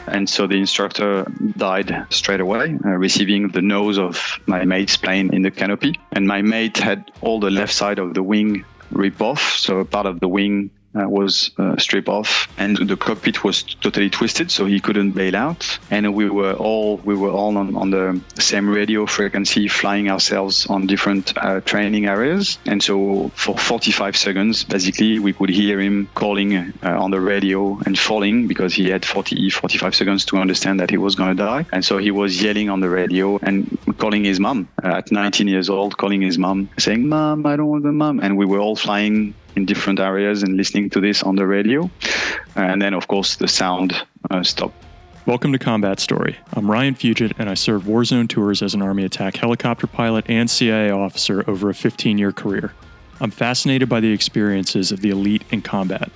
And so the instructor died straight away, receiving the nose of my mate's plane in the canopy. And my mate had all the left side of the wing ripped off. So a part of the wing was stripped off, and the cockpit was totally twisted, so he couldn't bail out. And we were all on the same radio frequency, flying ourselves on different training areas. And so for 45 seconds, basically, we could hear him calling on the radio and falling, because he had 45 seconds to understand that he was going to die. And so he was yelling on the radio and calling his mom at 19 years old, calling his mom, saying, "Mom, I don't want the mom." And we were all flying in different areas and listening to this on the radio. And then, of course, the sound stopped. Welcome to Combat Story. I'm Ryan Fugit, and I served warzone tours as an Army attack helicopter pilot and CIA officer over a 15-year career. I'm fascinated by the experiences of the elite in combat.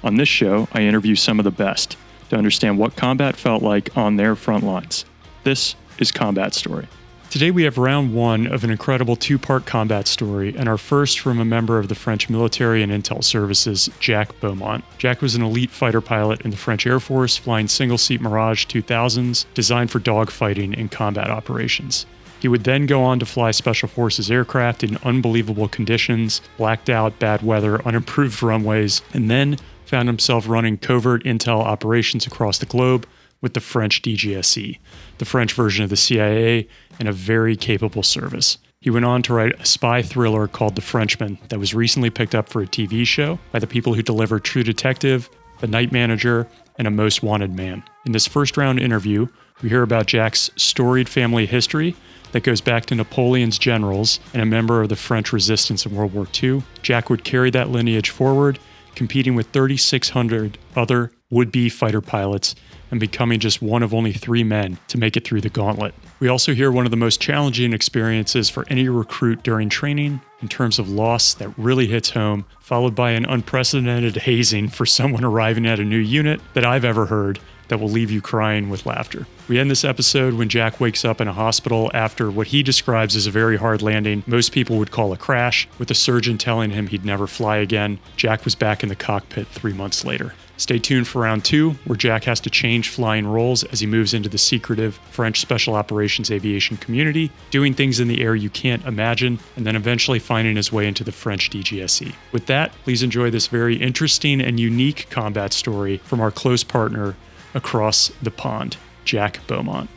On this show, I interview some of the best to understand what combat felt like on their front lines. This is Combat Story. Today we have round one of an incredible two-part combat story, and our first from a member of the French military and intel services, Jacques Beaumont. Jacques was an elite fighter pilot in the French Air Force, flying single-seat Mirage 2000s, designed for dogfighting and combat operations. He would then go on to fly Special Forces aircraft in unbelievable conditions, blacked out, bad weather, unimproved runways, and then found himself running covert intel operations across the globe with the French DGSE, the French version of the CIA, and a very capable service. He went on to write a spy thriller called The Frenchman that was recently picked up for a TV show by the people who delivered True Detective, The Night Manager, and A Most Wanted Man. In this first round interview, we hear about Jack's storied family history that goes back to Napoleon's generals and a member of the French resistance in World War II. Jack would carry that lineage forward, competing with 3,600 other would-be fighter pilots and becoming just one of only 3 men to make it through the gauntlet. We also hear one of the most challenging experiences for any recruit during training in terms of loss that really hits home, followed by an unprecedented hazing for someone arriving at a new unit that I've ever heard that will leave you crying with laughter. We end this episode when Jack wakes up in a hospital after what he describes as a very hard landing most people would call a crash, with a surgeon telling him he'd never fly again. Jack was back in the cockpit 3 months later. Stay tuned for round 2, where Jack has to change flying roles as he moves into the secretive French Special Operations aviation community, doing things in the air you can't imagine, and then eventually finding his way into the French DGSE. With that, please enjoy this very interesting and unique combat story from our close partner across the pond, Jacques Beaumont.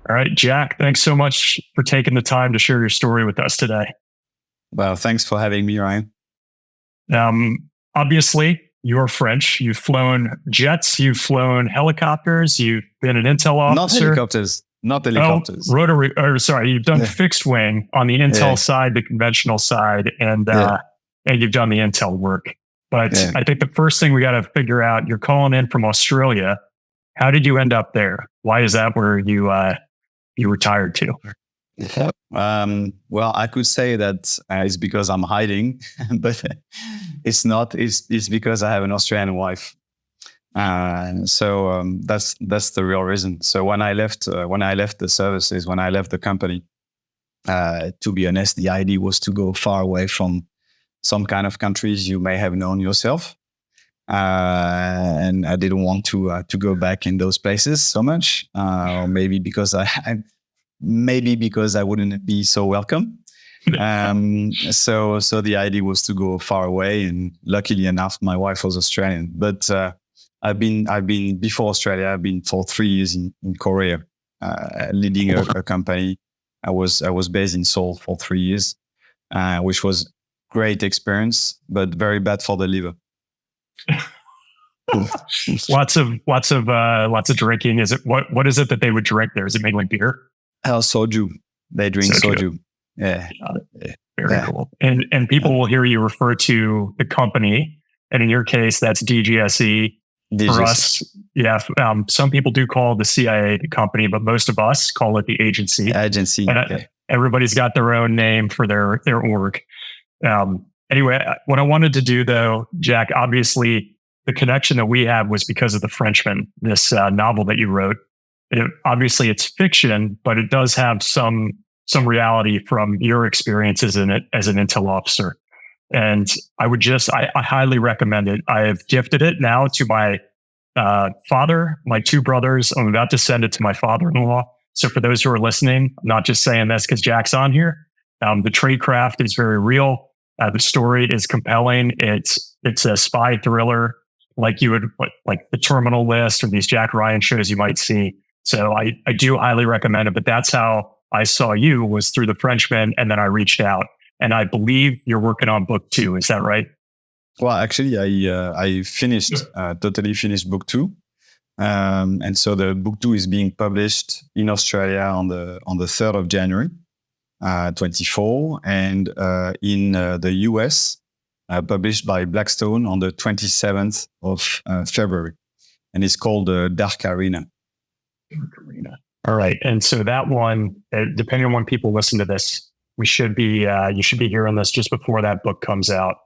All right, Jack, thanks so much for taking the time to share your story with us today. Well, thanks for having me, Ryan. Obviously, you're French. You've flown jets, you've flown helicopters, you've been an intel officer. Not helicopters. You've done fixed wing on the intel side, the conventional side, and you've done the intel work. But I think the first thing we got to figure out, you're calling in from Australia. How did you end up there? Why is that where you retired to? Well, I could say that it's because I'm hiding, but it's not. It's because I have an Australian wife. So that's the real reason. So when I left the services, when I left the company, to be honest, the idea was to go far away from some kind of countries you may have known yourself. And I didn't want to go back in those places so much, or maybe because I wouldn't be so welcome. So the idea was to go far away, and luckily enough, my wife was Australian. But I've been before Australia. I've been for 3 years in Korea, leading a company. I was based in Seoul for 3 years, which was great experience, but very bad for the liver. Lots of drinking. Is it what is it that they would drink there? Is it mainly beer? Soju. They drink soju. Yeah. Very cool. And people will hear you refer to the company, and in your case, that's DGSE. For us, some people do call the CIA the company, but most of us call it the agency. And everybody's got their own name for their org. Anyway, what I wanted to do, though, Jack, obviously the connection that we have was because of The Frenchman, this novel that you wrote. Obviously, it's fiction, but it does have some reality from your experiences in it as an intel officer. And I highly recommend it. I have gifted it now to my father, my two brothers. I'm about to send it to my father-in-law. So for those who are listening, I'm not just saying this because Jack's on here. The tradecraft is very real. The story is compelling. It's a spy thriller like the Terminal List or these Jack Ryan shows you might see. So I do highly recommend it. But that's how I saw you, was through the Frenchman, and then I reached out. And I believe you're working on book 2. Is that right? Well, actually, I totally finished book 2. And so the book 2 is being published in Australia on the 3rd of January, 24, and in the US, published by Blackstone on the 27th of February. And it's called Dark Arena. All right. And so that one, depending on when people listen to this, you should be hearing this just before that book comes out.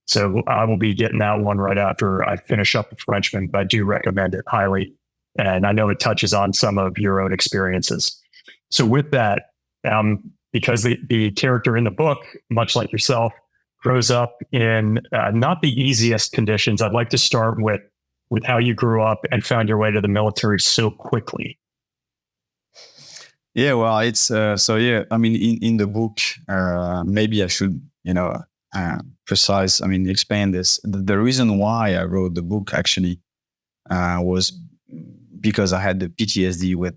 So I will be getting that one right after I finish up the Frenchman, but I do recommend it highly. And I know it touches on some of your own experiences. So with that, because the character in the book, much like yourself, grows up in not the easiest conditions, I'd like to start with how you grew up and found your way to the military so quickly. Yeah, well, it's so yeah. I mean, in the book, maybe I should, explain this. The reason why I wrote the book actually was because I had the PTSD with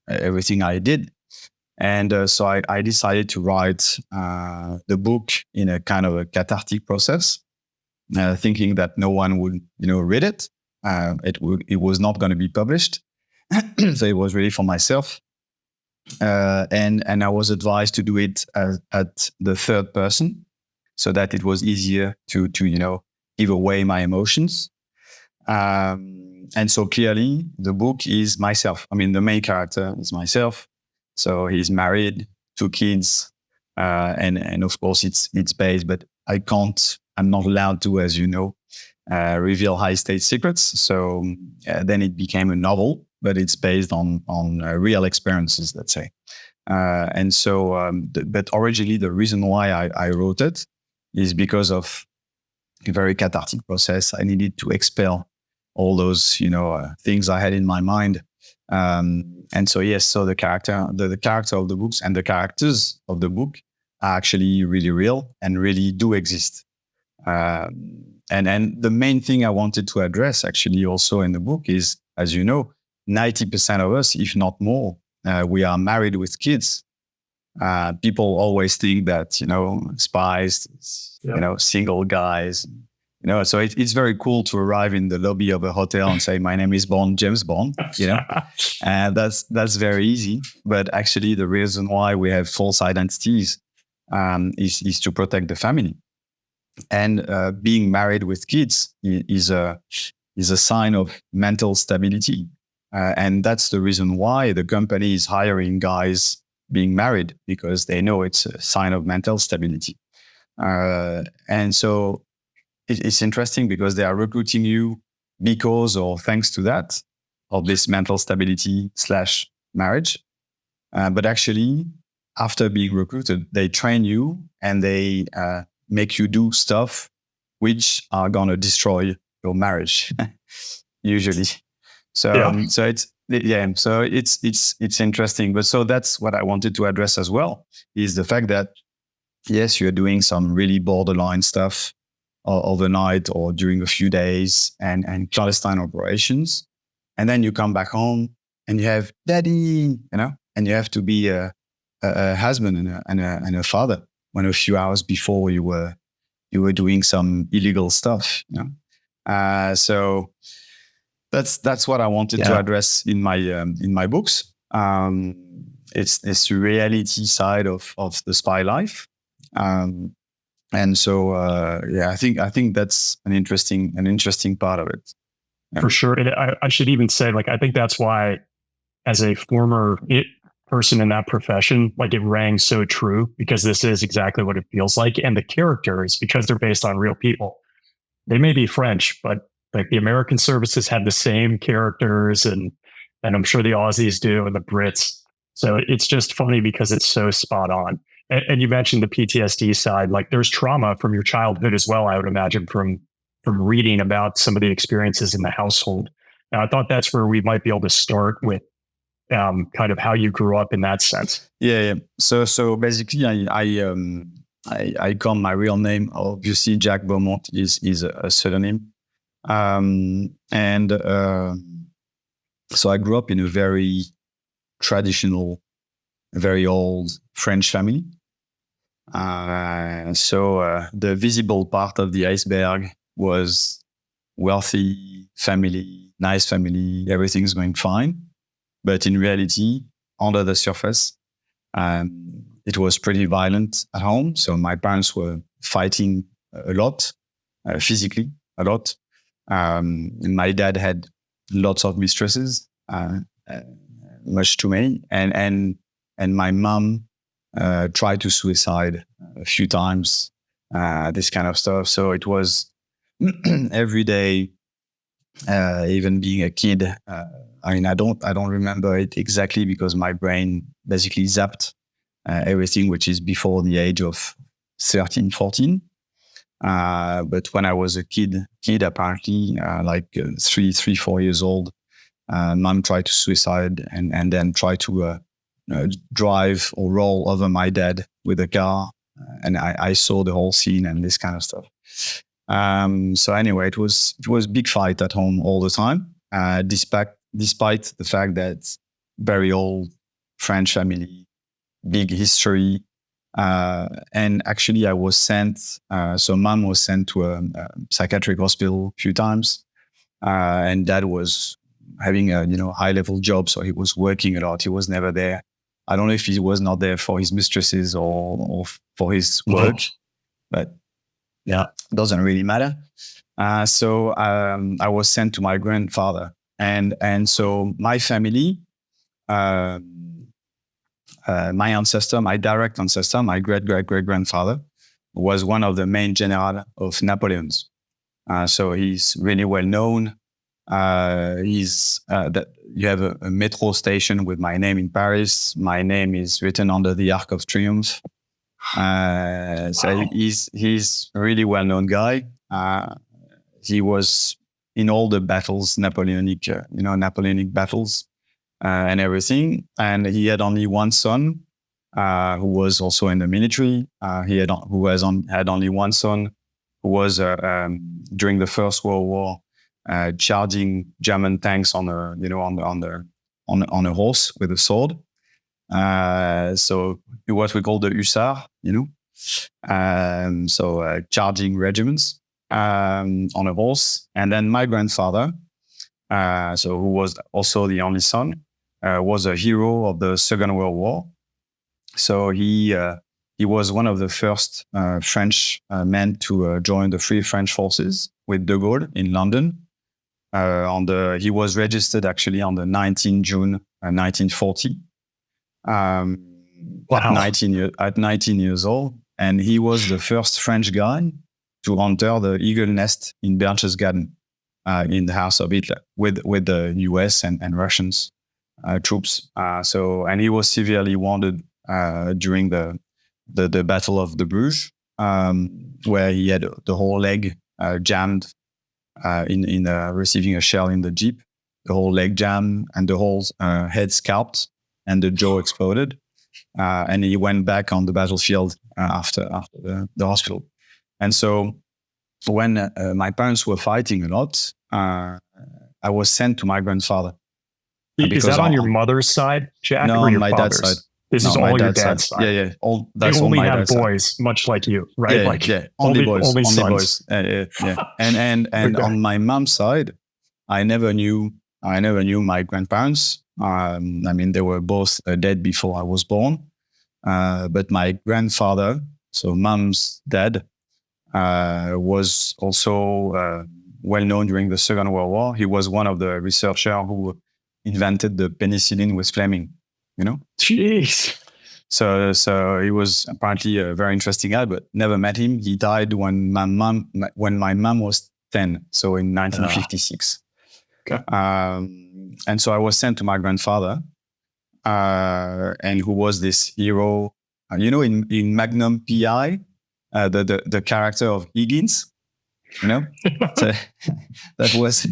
everything I did, and so I decided to write the book in a kind of a cathartic process, thinking that no one would read it. It was not going to be published, so it was really for myself. And I was advised to do it at the third person, so that it was easier to give away my emotions. And so clearly, the book is myself. I mean, the main character is myself. So he's married, 2 kids, and of course it's based. But I'm not allowed to, as you know, reveal high state secrets. So then it became a novel, but it's based on real experiences, let's say. And so, but originally the reason why I wrote it is because of a very cathartic process. I needed to expel all those, things I had in my mind. And so, yes, so the character of the books and the characters of the book are actually really real and really do exist. And the main thing I wanted to address actually also in the book is, as you know, 90% of us, if not more, we are married with kids. People always think that, spies, single guys, so it's very cool to arrive in the lobby of a hotel and say, my name is James Bond, and that's very easy. But actually the reason why we have false identities is to protect the family. And being married with kids is a sign of mental stability. And that's the reason why the company is hiring guys being married, because they know it's a sign of mental stability. And so it's interesting because they are recruiting you because or thanks to that, of this mental stability / marriage. But actually, after being recruited, they train you and they make you do stuff which are going to destroy your marriage, usually. So, so it's interesting. But so that's what I wanted to address as well, is the fact that, yes, you're doing some really borderline stuff overnight or during a few days and clandestine operations. And then you come back home and you have daddy, and you have to be a husband and a father when a few hours before you were doing some illegal stuff. So that's what I wanted to address in my books. It's this reality side of the spy life. And so, I think that's an interesting part of it. Yeah. For sure. And I should even say, I think that's why, as a former person in that profession, it rang so true, because this is exactly what it feels like. And the characters, because they're based on real people, they may be French, but the American services have the same characters, and I'm sure the Aussies do, and the Brits. So it's just funny because it's so spot on. And you mentioned the PTSD side. Like, there's trauma from your childhood as well, I would imagine, from reading about some of the experiences in the household. And I thought that's where we might be able to start with kind of how you grew up in that sense. Yeah. So basically, I call my real name. Obviously, Jack Beaumont is a pseudonym. So I grew up in a very traditional, very old French family. So the visible part of the iceberg was wealthy family, nice family, everything's going fine. But in reality, under the surface, it was pretty violent at home. So my parents were fighting a lot, physically a lot. My dad had lots of mistresses, much too many, and my mom tried to suicide a few times. This kind of stuff. So it was every day. Even being a kid, I don't remember it exactly because my brain basically zapped everything which is before the age of 13, 14. But when I was a kid apparently, like 3, 4 years old, mom tried to suicide and then tried to drive or roll over my dad with a car. And I saw the whole scene and this kind of stuff. So anyway, it was big fight at home all the time, despite the fact that very old French family, big history. And actually I was sent, so mom was sent to a psychiatric hospital a few times. And dad was having a, high level job. So he was working a lot. He was never there. I don't know if he was not there for his mistresses or for his work, but yeah, doesn't really matter. So I was sent to my grandfather, and so my family, my ancestor, my direct ancestor, my great grandfather, was one of the main general of Napoleon's. So he's really well known. He's that you have a metro station with my name in Paris. My name is written under the Arc of Triomphe. So he's a really well-known guy. He was in all the battles, Napoleonic battles, and everything. And he had only one son, who was also in the military. He had only one son who was during the First World War, charging German tanks on a horse with a sword. So what we call the hussar, charging regiments on a horse. And then my grandfather, who was also the only son, was a hero of the Second World War. So he was one of the first French men to join the Free French Forces with De Gaulle in London. He was registered actually on the 19 June 1940. Wow. At 19 years old, and he was the first French guy to enter the Eagle Nest in Berchtesgaden, in the house of Hitler with the US and Russians troops. And he was severely wounded during the Battle of the Bruges, where he had the whole leg jammed in receiving a shell in the jeep, the whole leg jammed and the whole head scalped. And the jaw exploded, and he went back on the battlefield after the hospital. And so, when my parents were fighting a lot, I was sent to my grandfather. Is that on your mother's side, Jack? No, or your on my dad's side. This is all your dad's side. Yeah. They only have boys, much like you, right? Yeah. Only boys. Only sons. Boys. Yeah. And okay. On my mom's side, I never knew my grandparents. They were both dead before I was born. But my grandfather, so mom's dad, was also well known during the Second World War. He was one of the researchers who invented the penicillin with Fleming. Jeez. So he was apparently a very interesting guy, but never met him. He died when my mom was 10, so in 1956. Okay. And so I was sent to my grandfather, and who was this hero in Magnum PI, the character of Higgins, so that was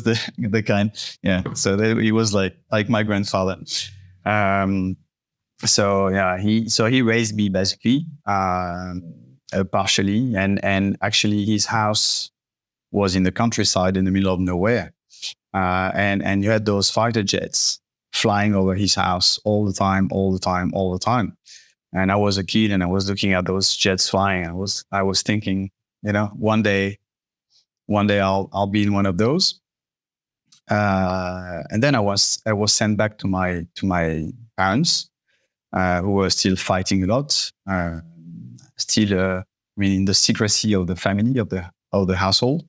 the kind. Yeah. So he was like my grandfather. So yeah, he raised me basically, partially, and actually his house was in the countryside in the middle of nowhere, and you had those fighter jets flying over his house all the time. And I was a kid, and I was looking at those jets flying. I was thinking, one day I'll be in one of those. And then I was sent back to my parents, who were still fighting a lot, in the secrecy of the family, of the household.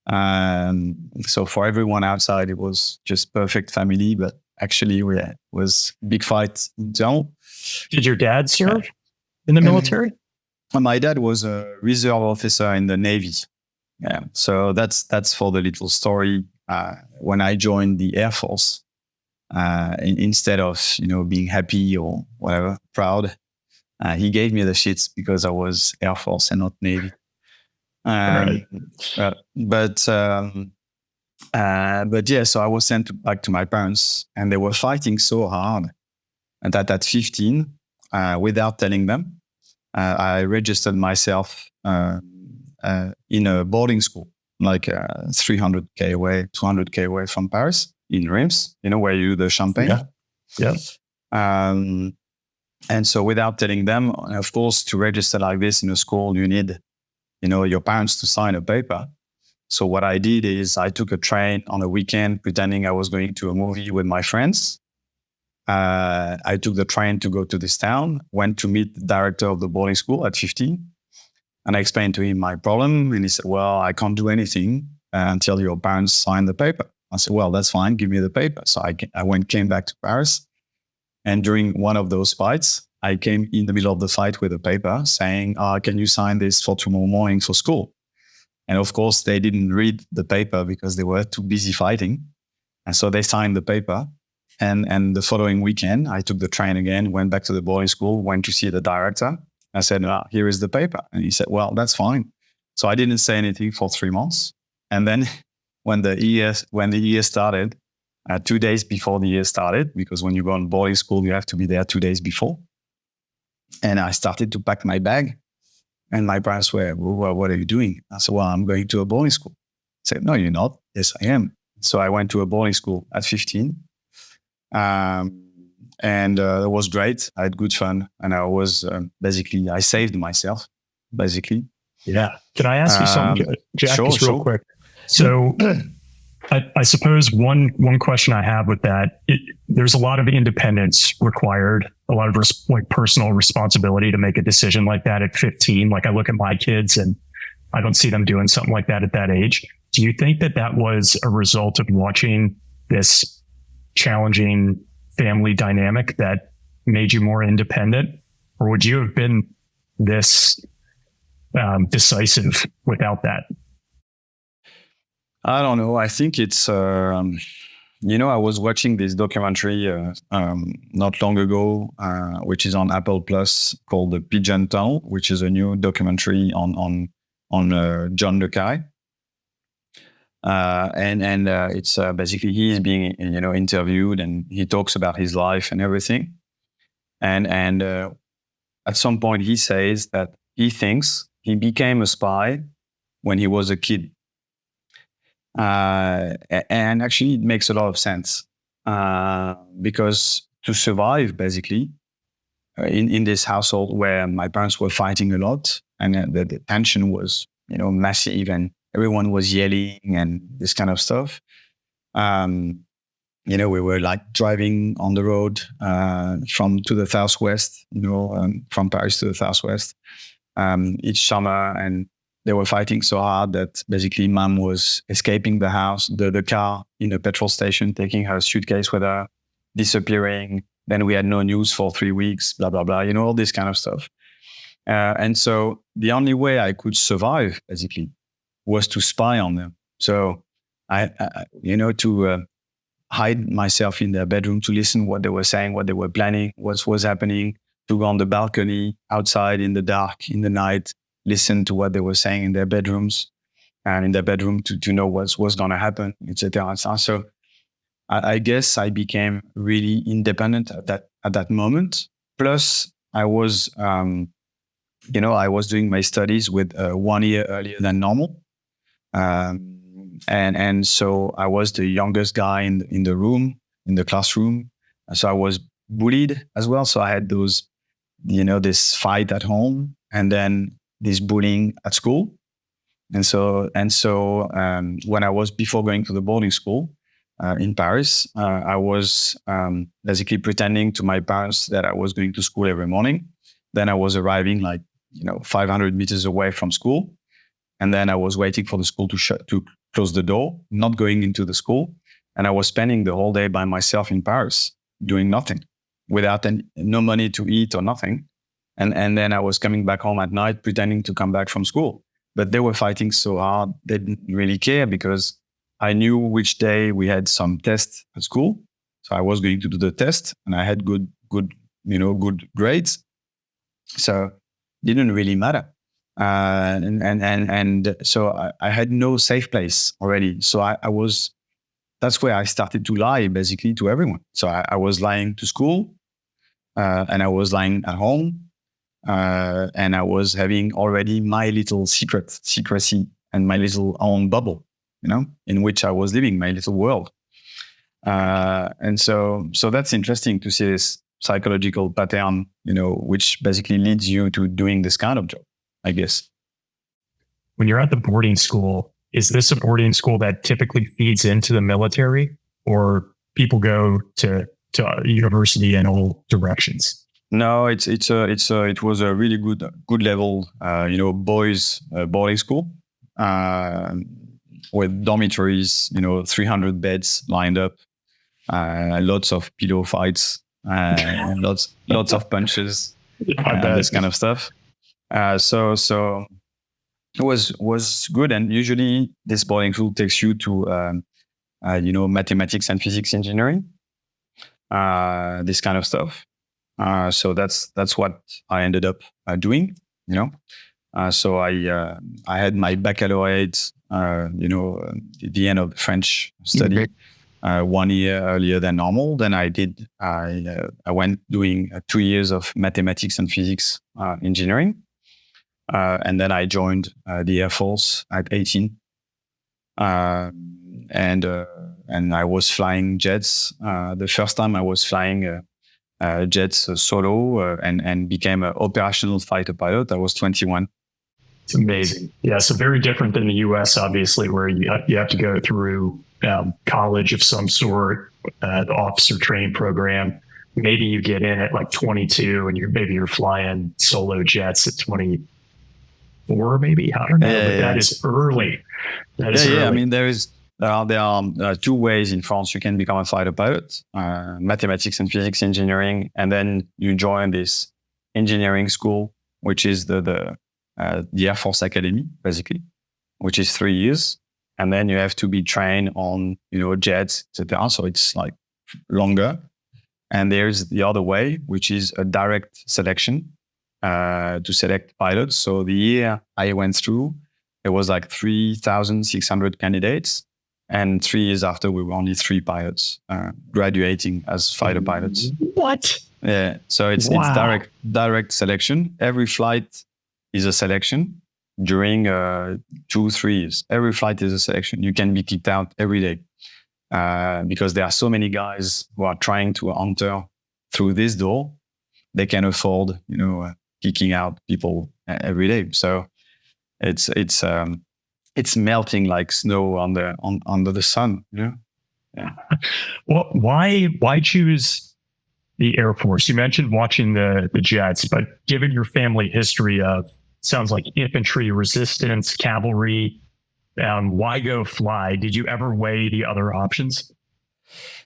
So for everyone outside, it was just perfect family, but actually it was big fight internal. Did your dad serve in the military? My dad was a reserve officer in the Navy. Yeah. So that's for the little story. When I joined the Air Force, instead of being happy or whatever, proud, he gave me the shits because I was Air Force and not Navy. Right. But yeah, so I was sent back to my parents, and they were fighting so hard, and that at 15, without telling them, I registered myself in a boarding school, like 300k away, 200k away from Paris, in Reims, where you do the champagne. Yeah. And so without telling them, of course, to register like this in a school, you need, your parents to sign a paper. So what I did is I took a train on a weekend, pretending I was going to a movie with my friends. I took the train to go to this town, went to meet the director of the boarding school at 15. And I explained to him my problem. And he said, well, I can't do anything until your parents sign the paper. I said, well, that's fine. Give me the paper. So I came back to Paris. And during one of those fights, I came in the middle of the fight with a paper saying, can you sign this for tomorrow morning for school? And of course, they didn't read the paper because they were too busy fighting. And so they signed the paper. And the following weekend, I took the train again, went back to the boarding school, went to see the director. I said, here is the paper. And he said, well, that's fine. So I didn't say anything for 3 months. And then when the year started, 2 days before the year started, because when you go on boarding school, you have to be there 2 days before. And I started to pack my bag. And my parents were, well, what are you doing? I said, well, I'm going to a boarding school. I said, no, you're not. Yes, I am. So I went to a boarding school at 15. And it was great. I had good fun. And I was I saved myself, basically. Yeah. Can I ask you something, Jack, sure, just real quick? So I suppose one question I have with that, there's a lot of independence required, a lot of personal responsibility to make a decision like that at 15. Like I look at my kids and I don't see them doing something like that at that age. Do you think that was a result of watching this challenging family dynamic that made you more independent? Or would you have been this decisive without that? I don't know. I think it's, I was watching this documentary not long ago, which is on Apple Plus, called The Pigeon Tunnel, which is a new documentary on John le Carré. And it's basically he's being interviewed, and he talks about his life and everything. And at some point he says that he thinks he became a spy when he was a kid. And actually it makes a lot of sense, because to survive, basically, in this household where my parents were fighting a lot, and the tension was, massive, and everyone was yelling and this kind of stuff. We were like driving on the road from to the southwest, from Paris to the southwest each summer, and they were fighting so hard that basically mom was escaping the house, the car in a petrol station, taking her suitcase with her, disappearing. Then we had no news for 3 weeks, blah, blah, blah, all this kind of stuff. And so the only way I could survive, basically, was to spy on them. So to hide myself in their bedroom, to listen what they were saying, what they were planning, what was happening, to go on the balcony outside in the dark, in the night, listen to what they were saying in their bedrooms and in their bedroom to know what's going to happen, etc. So I guess I became really independent at that moment. Plus, I was, I was doing my studies with 1 year earlier than normal. And so I was the youngest guy in the room, in the classroom. So I was bullied as well. So I had those, this fight at home and then this bullying at school. And so when I was before going to the boarding school in Paris, I was basically pretending to my parents that I was going to school every morning. Then I was arriving 500 meters away from school. And then I was waiting for the school to close the door, not going into the school. And I was spending the whole day by myself in Paris, doing nothing, without no money to eat or nothing. And then I was coming back home at night, pretending to come back from school. But they were fighting so hard, they didn't really care because I knew which day we had some tests at school. So I was going to do the test and I had good grades. So it didn't really matter. And so I had no safe place already. So that's where I started to lie basically to everyone. So I was lying to school, and I was lying at home, and I was having already my little secrecy and my little own bubble, in which I was living my little world. And so that's interesting to see this psychological pattern, which basically leads you to doing this kind of job, I guess. When you're at the boarding school, is this a boarding school that typically feeds into the military, or people go to university in all directions? No, it was a really good level, boys boarding school with dormitories, 300 beds lined up, lots of pillow fights, lots of punches, this kind of stuff. So it was good, and usually this boarding school takes you to mathematics and physics engineering, this kind of stuff. So that's what I ended up doing. So I had my baccalaureate, the end of the French study, 1 year earlier than normal. Then I went doing 2 years of mathematics and physics engineering. And then I joined the Air Force at 18. And I was flying jets. The first time I was flying jets solo and became an operational fighter pilot. I was 21. It's amazing. Yeah, so very different than the U.S., obviously, where you have to go through college of some sort, the officer training program. Maybe you get in at like 22 and you're flying solo jets at 24, maybe. I don't know, but that is early. That is early. I mean, there are two ways in France you can become a fighter pilot: mathematics and physics engineering, and then you join this engineering school, which is the Air Force Academy, basically, which is 3 years, and then you have to be trained on jets, etc. So it's like longer. And there's the other way, which is a direct selection to select pilots. So the year I went through, it was like 3,600 candidates. And 3 years after, we were only 3 pilots graduating as fighter pilots. What? Yeah. So it's direct selection. Every flight is a selection during 2-3 years. Every flight is a selection. You can be kicked out every day because there are so many guys who are trying to enter through this door. They can afford, kicking out people every day. So it's melting like snow under the sun. Yeah. Well, why choose the Air Force? You mentioned watching the jets, but given your family history of, sounds like infantry, resistance, cavalry, why go fly? Did you ever weigh the other options?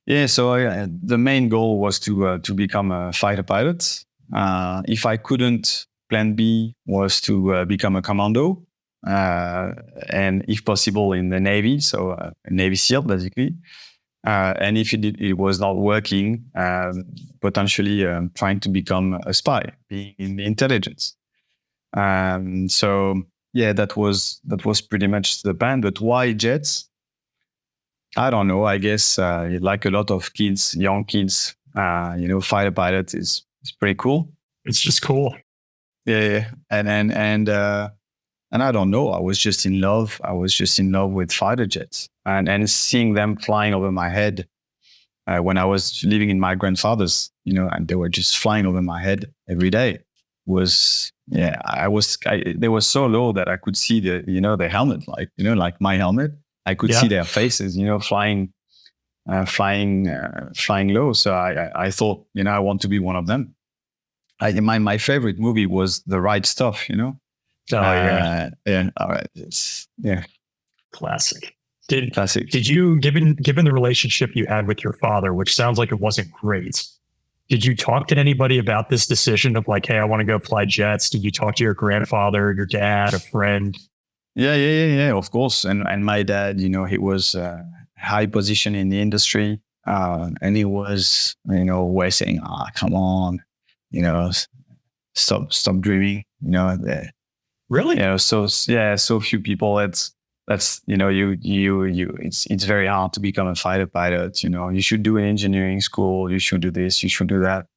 Yeah, so the main goal was to become a fighter pilot. If I couldn't, plan B was to become a commando, and if possible in the Navy, so a Navy SEAL basically. And if it was not working, potentially trying to become a spy, being in the intelligence. So yeah, that was pretty much the plan. But why jets? I don't know. I guess like a lot of kids, young kids, fighter pilot is pretty cool. It's just cool. Yeah, and I don't know. I was just in love. I was just in love with fighter jets, and seeing them flying over my head when I was living in my grandfather's, and they were just flying over my head every day. They were so low that I could see the helmet, like my helmet. I could see their faces, flying low. So I thought, I want to be one of them. My favorite movie was The Right Stuff, Oh, yeah. All right. Classic. Classic. Did you, given the relationship you had with your father, which sounds like it wasn't great, did you talk to anybody about this decision of like, hey, I want to go fly jets? Did you talk to your grandfather, your dad, a friend? Yeah, of course. And my dad, he was high position in the industry. And he was, always saying, come on, stop dreaming, Really? So few people. That's it's very hard to become a fighter pilot. You should do an engineering school. You should do this. You should do that.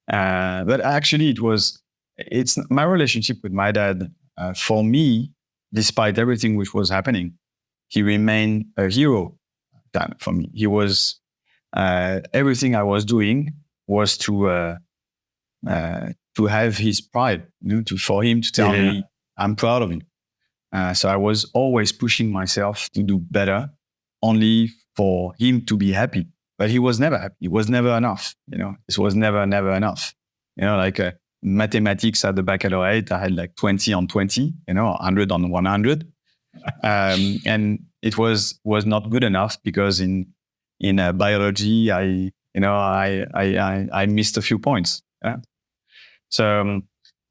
But actually, it's my relationship with my dad. For me, despite everything which was happening, he remained a hero for me. He was everything I was doing was to have his pride, for him to tell me I'm proud of him. So I was always pushing myself to do better, only for him to be happy. But he was never happy. It was never enough. This was never enough. Like mathematics at the baccalaureate, I had like 20 on 20, 100 on 100. And it was not good enough because in biology, I missed a few points. Yeah? So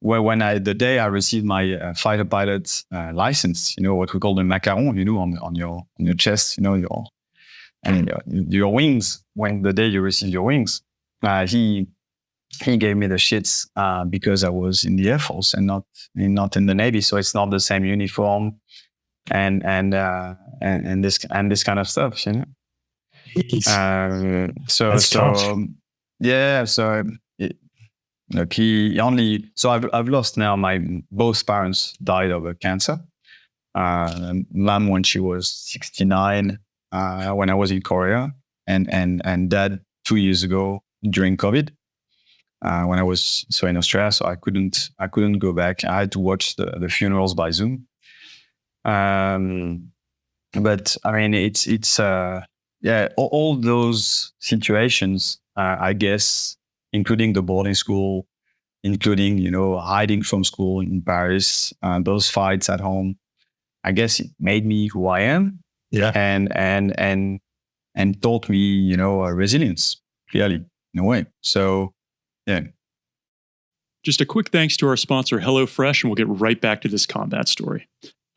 when the day I received my fighter pilot license, what we call the macaron, on your chest, your wings. When the day you receive your wings, he gave me the shits because I was in the Air Force and not in the Navy, so it's not the same uniform and this kind of stuff, I've lost now both parents died of cancer. Mom when she was 69 when I was in Korea, and dad 2 years ago during COVID when I was in Australia. So I couldn't go back. I had to watch the funerals by Zoom. But I mean, it's all those situations, I guess, including the boarding school, including, hiding from school in Paris, those fights at home, I guess it made me who I am. Yeah. And taught me, resilience, clearly, in a way. So, yeah. Just a quick thanks to our sponsor, HelloFresh, and we'll get right back to this combat story.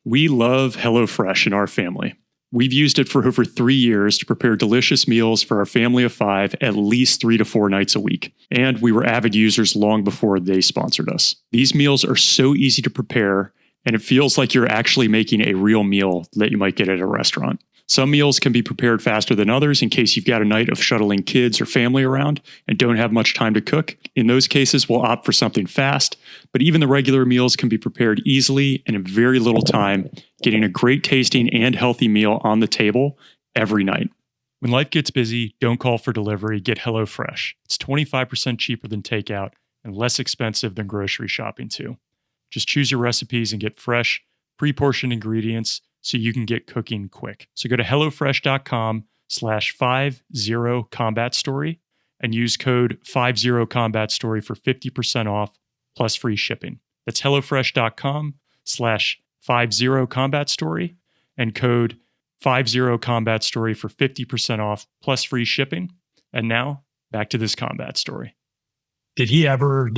We love HelloFresh in our family. We've used it for over 3 years to prepare delicious meals for our family of 5 at least 3 to 4 nights a week. And we were avid users long before they sponsored us. These meals are so easy to prepare, and it feels like you're actually making a real meal that you might get at a restaurant. Some meals can be prepared faster than others in case you've got a night of shuttling kids or family around and don't have much time to cook. In those cases, we'll opt for something fast, but even the regular meals can be prepared easily and in very little time, getting a great tasting and healthy meal on the table every night. When life gets busy, don't call for delivery, get HelloFresh. It's 25% cheaper than takeout and less expensive than grocery shopping too. Just choose your recipes and get fresh, pre-portioned ingredients so you can get cooking quick. So go to HelloFresh.com/50combatstory and use code 50combatstory for 50% off plus free shipping. That's HelloFresh.com/50combatstory and code 50combatstory for 50% off plus free shipping. And now back to this combat story. Did he ever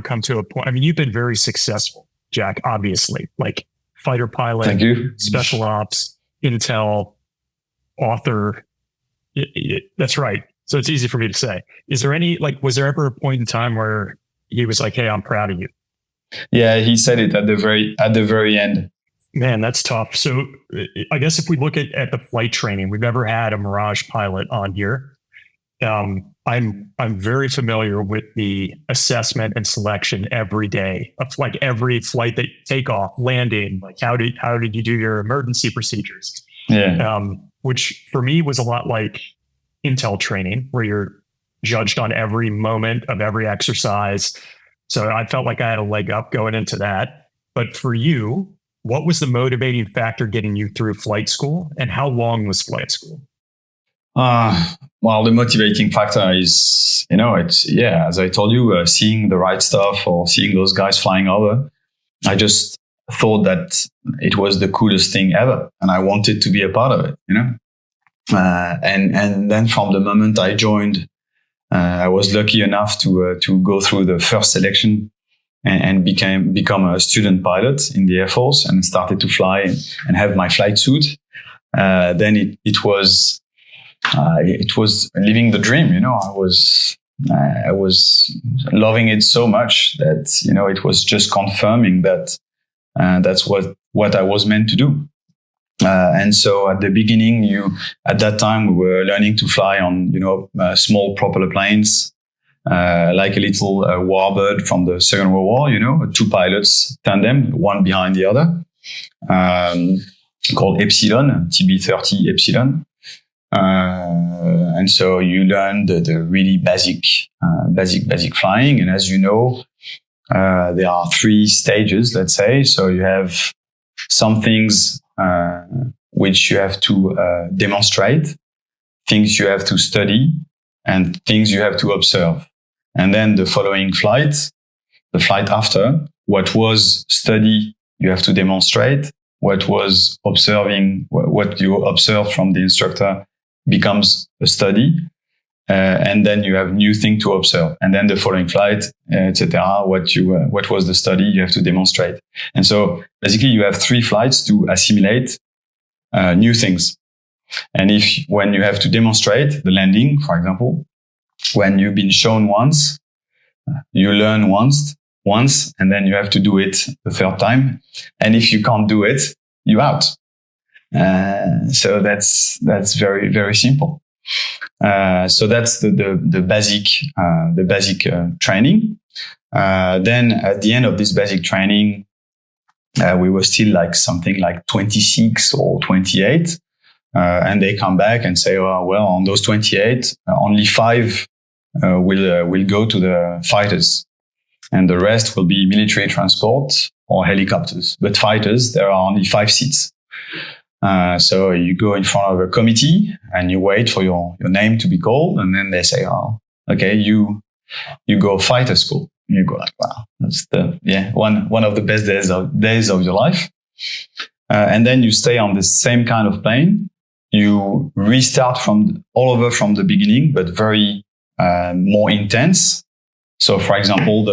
come to a point? I mean, you've been very successful, Jack, obviously, like fighter pilot, Thank you. special ops, intel, author. That's right. So it's easy for me to say. Is there any, like, was there ever a point in time where he was like, "Hey, I'm proud of you"? Yeah, he said it at the very end. Man, that's tough. So I guess if we look at the flight training, we've never had a Mirage pilot on here. I'm very familiar with the assessment and selection every day of like every flight that you take off, landing. Like how did you do your emergency procedures? Yeah. Which for me was a lot like intel training, where you're judged on every moment of every exercise. So I felt like I had a leg up going into that. But for you, what was the motivating factor getting you through flight school, and how long was flight school? Well, the motivating factor is, as I told you, seeing the right stuff or seeing those guys flying over. I just thought that it was the coolest thing ever, and I wanted to be a part of it, And then from the moment I joined, I was lucky enough to go through the first selection and become a student pilot in the Air Force and started to fly and have my flight suit. Then it was living the dream, I was loving it so much that, it was just confirming that that's what I was meant to do. And so at the beginning, at that time, we were learning to fly on, small propeller planes, like a little warbird from the Second World War, 2 pilots tandem, one behind the other, called Epsilon, TB30 Epsilon. And so you learn the really basic flying. And as you know, there are 3 stages, let's say. So you have some things which you have to demonstrate, things you have to study, and things you have to observe. And then the following flight, the flight after, what was study, you have to demonstrate. What was observing, what you observed from the instructor becomes a study. And then you have new thing to observe. And then the following flight, etc. What was the study, you have to demonstrate. And so basically you have 3 flights to assimilate new things. And when you have to demonstrate the landing, for example, when you've been shown once, you learn once, and then you have to do it the 3rd time. And if you can't do it, you're out. So that's very, very simple. So that's the basic training. Then at the end of this basic training, we were still like something like 26 or 28. And they come back and say, oh, well, on those 28, only 5 will go to the fighters. And the rest will be military transport or helicopters. But fighters, there are only 5 seats. So you go in front of a committee and you wait for your name to be called. And then they say, oh, okay, you go fighter school. And you go like, wow, that's one of the best days of your life. And then you stay on the same kind of plane. You restart all over from the beginning, but very more intense. So, for example,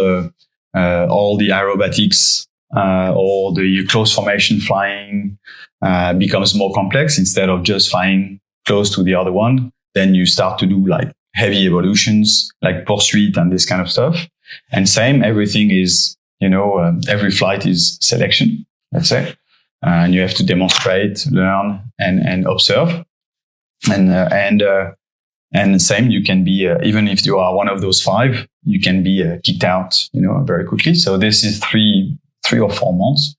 all the aerobatics or the close formation flying becomes more complex. Instead of just flying close to the other one, then you start to do like heavy evolutions, like pursuit and this kind of stuff. And same, everything is, every flight is selection, let's say. And you have to demonstrate, learn, and observe. And same, you can be, even if you are one of those 5, you can be kicked out, very quickly. So this is 3 or 4 months.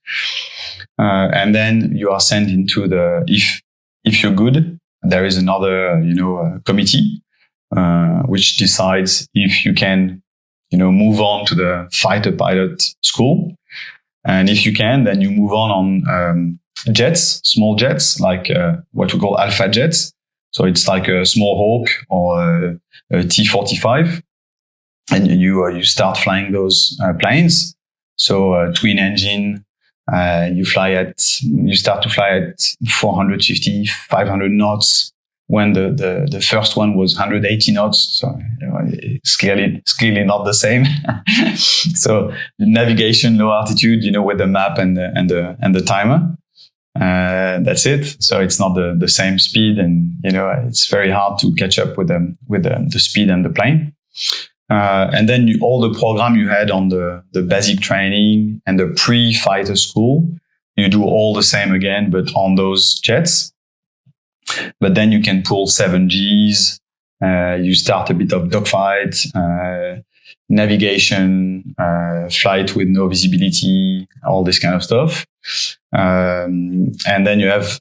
And then you are sent into if you're good, there is another, committee, which decides if you can, move on to the fighter pilot school. And if you can, then you move on jets, small jets, like what we call alpha jets. So it's like a small Hawk or a T-45. And you start flying those planes. So twin engine, you start to fly at 450, 500 knots. When the first one was 180 knots, so it's clearly not the same. So navigation, low altitude, with the map and the timer. That's it. So it's not the same speed, and it's very hard to catch up with the speed and the plane. And then all the program you had on the basic training and the pre-fighter school, you do all the same again, but on those jets. But then you can pull 7Gs. You start a bit of dogfight, navigation, flight with no visibility, all this kind of stuff. And then you have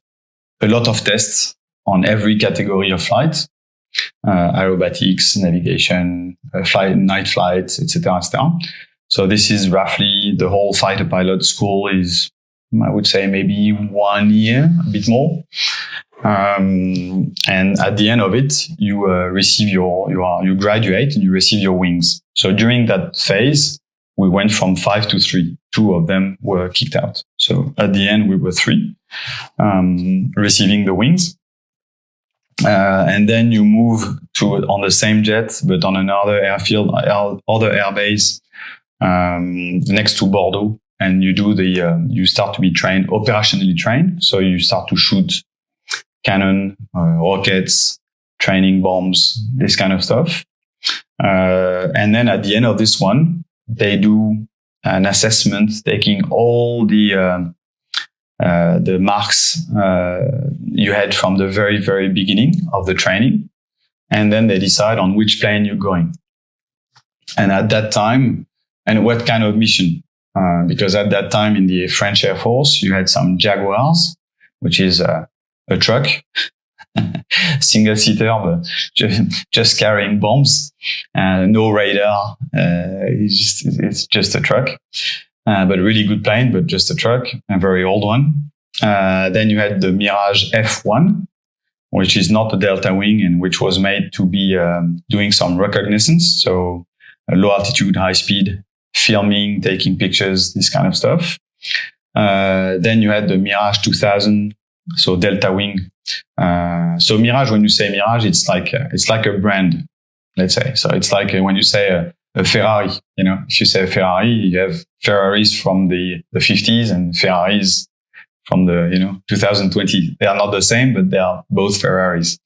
a lot of tests on every category of flight, aerobatics, navigation, night flights, etc., etc. So this is roughly the whole fighter pilot school is, I would say, maybe 1 year, a bit more. And at the end of it, you receive you graduate and you receive your wings. So during that phase, we went from 5 to 3. 2 of them were kicked out. So at the end, we were 3, receiving the wings. And then you move on the same jet, but on another airfield, other airbase, next to Bordeaux. And you start to be trained, operationally trained. So you start to shoot cannon, rockets, training bombs, this kind of stuff. And then at the end of this one, they do an assessment taking all the marks you had from the very, very beginning of the training. And then they decide on which plane you're going. And at that time, and what kind of mission. Because at that time in the French Air Force, you had some Jaguars, which is a truck, single seater, but just carrying bombs, no radar. It's just a truck, but a really good plane, but just a truck, a very old one. Then you had the Mirage F1, which is not a delta wing and which was made to be doing some reconnaissance. So low altitude, high speed, filming, taking pictures, this kind of stuff. Then you had the Mirage 2000, so delta wing. So Mirage, when you say Mirage, it's like a brand, let's say. So it's like when you say a Ferrari, if you say a Ferrari, you have Ferraris from the 50s and Ferraris from the, 2020. They are not the same, but they are both Ferraris.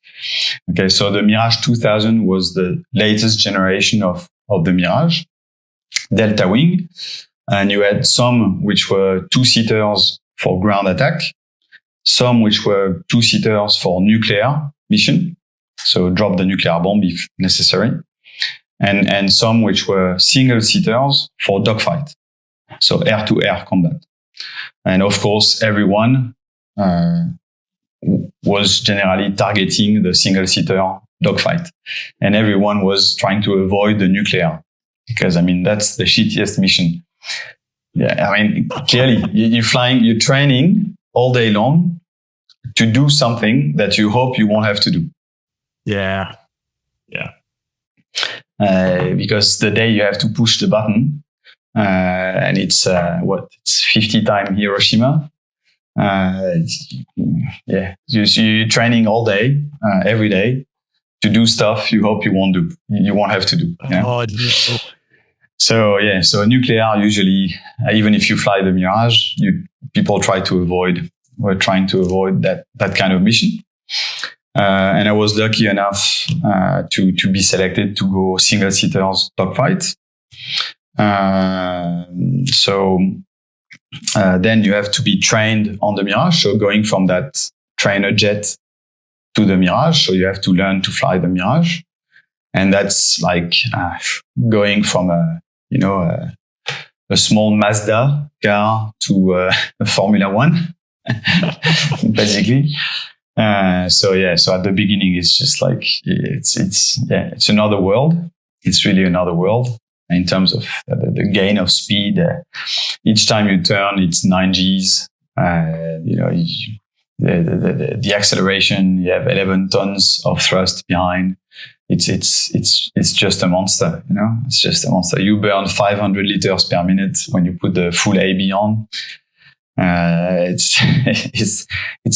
Okay. So the Mirage 2000 was the latest generation of the Mirage. Delta wing, and you had some which were 2-seaters for ground attack, some which were 2-seaters for nuclear mission, so drop the nuclear bomb if necessary, and some which were single-seaters for dogfight, so air-to-air combat. And of course, everyone was generally targeting the single-seater dogfight, and everyone was trying to avoid the nuclear. Because, that's the shittiest mission. Yeah, clearly, you're training all day long to do something that you hope you won't have to do. Yeah. Yeah. Because the day you have to push the button, and it's 50 times Hiroshima. You're training all day, every day to do stuff you hope you won't have to do. Oh, no. So nuclear usually, even if you fly the Mirage, people trying to avoid that kind of mission. And I was lucky enough to be selected to go single seaters dogfight. So then you have to be trained on the Mirage. So going from that trainer jet to the Mirage, so you have to learn to fly the Mirage. And that's like going from a small Mazda car to a Formula One, basically. So at the beginning, it's just like, it's another world. It's really another world in terms of the gain of speed. Each time you turn, it's 9 Gs. The acceleration, you have 11 tons of thrust behind. It's just a monster, It's just a monster. You burn 500 liters per minute when you put the full AB on. It's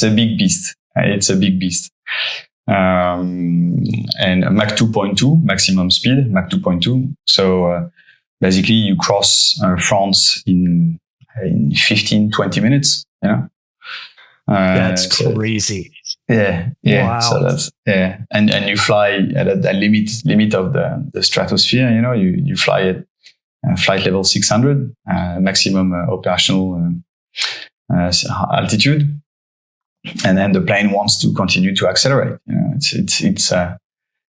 a big beast. It's a big beast. And Mach 2.2, maximum speed, Mach 2.2. So, basically you cross France in 15, 20 minutes, That's crazy. Yeah. Wow. So that's and you fly at the limit of the stratosphere. You fly at flight level 600, maximum operational altitude, and then the plane wants to continue to accelerate.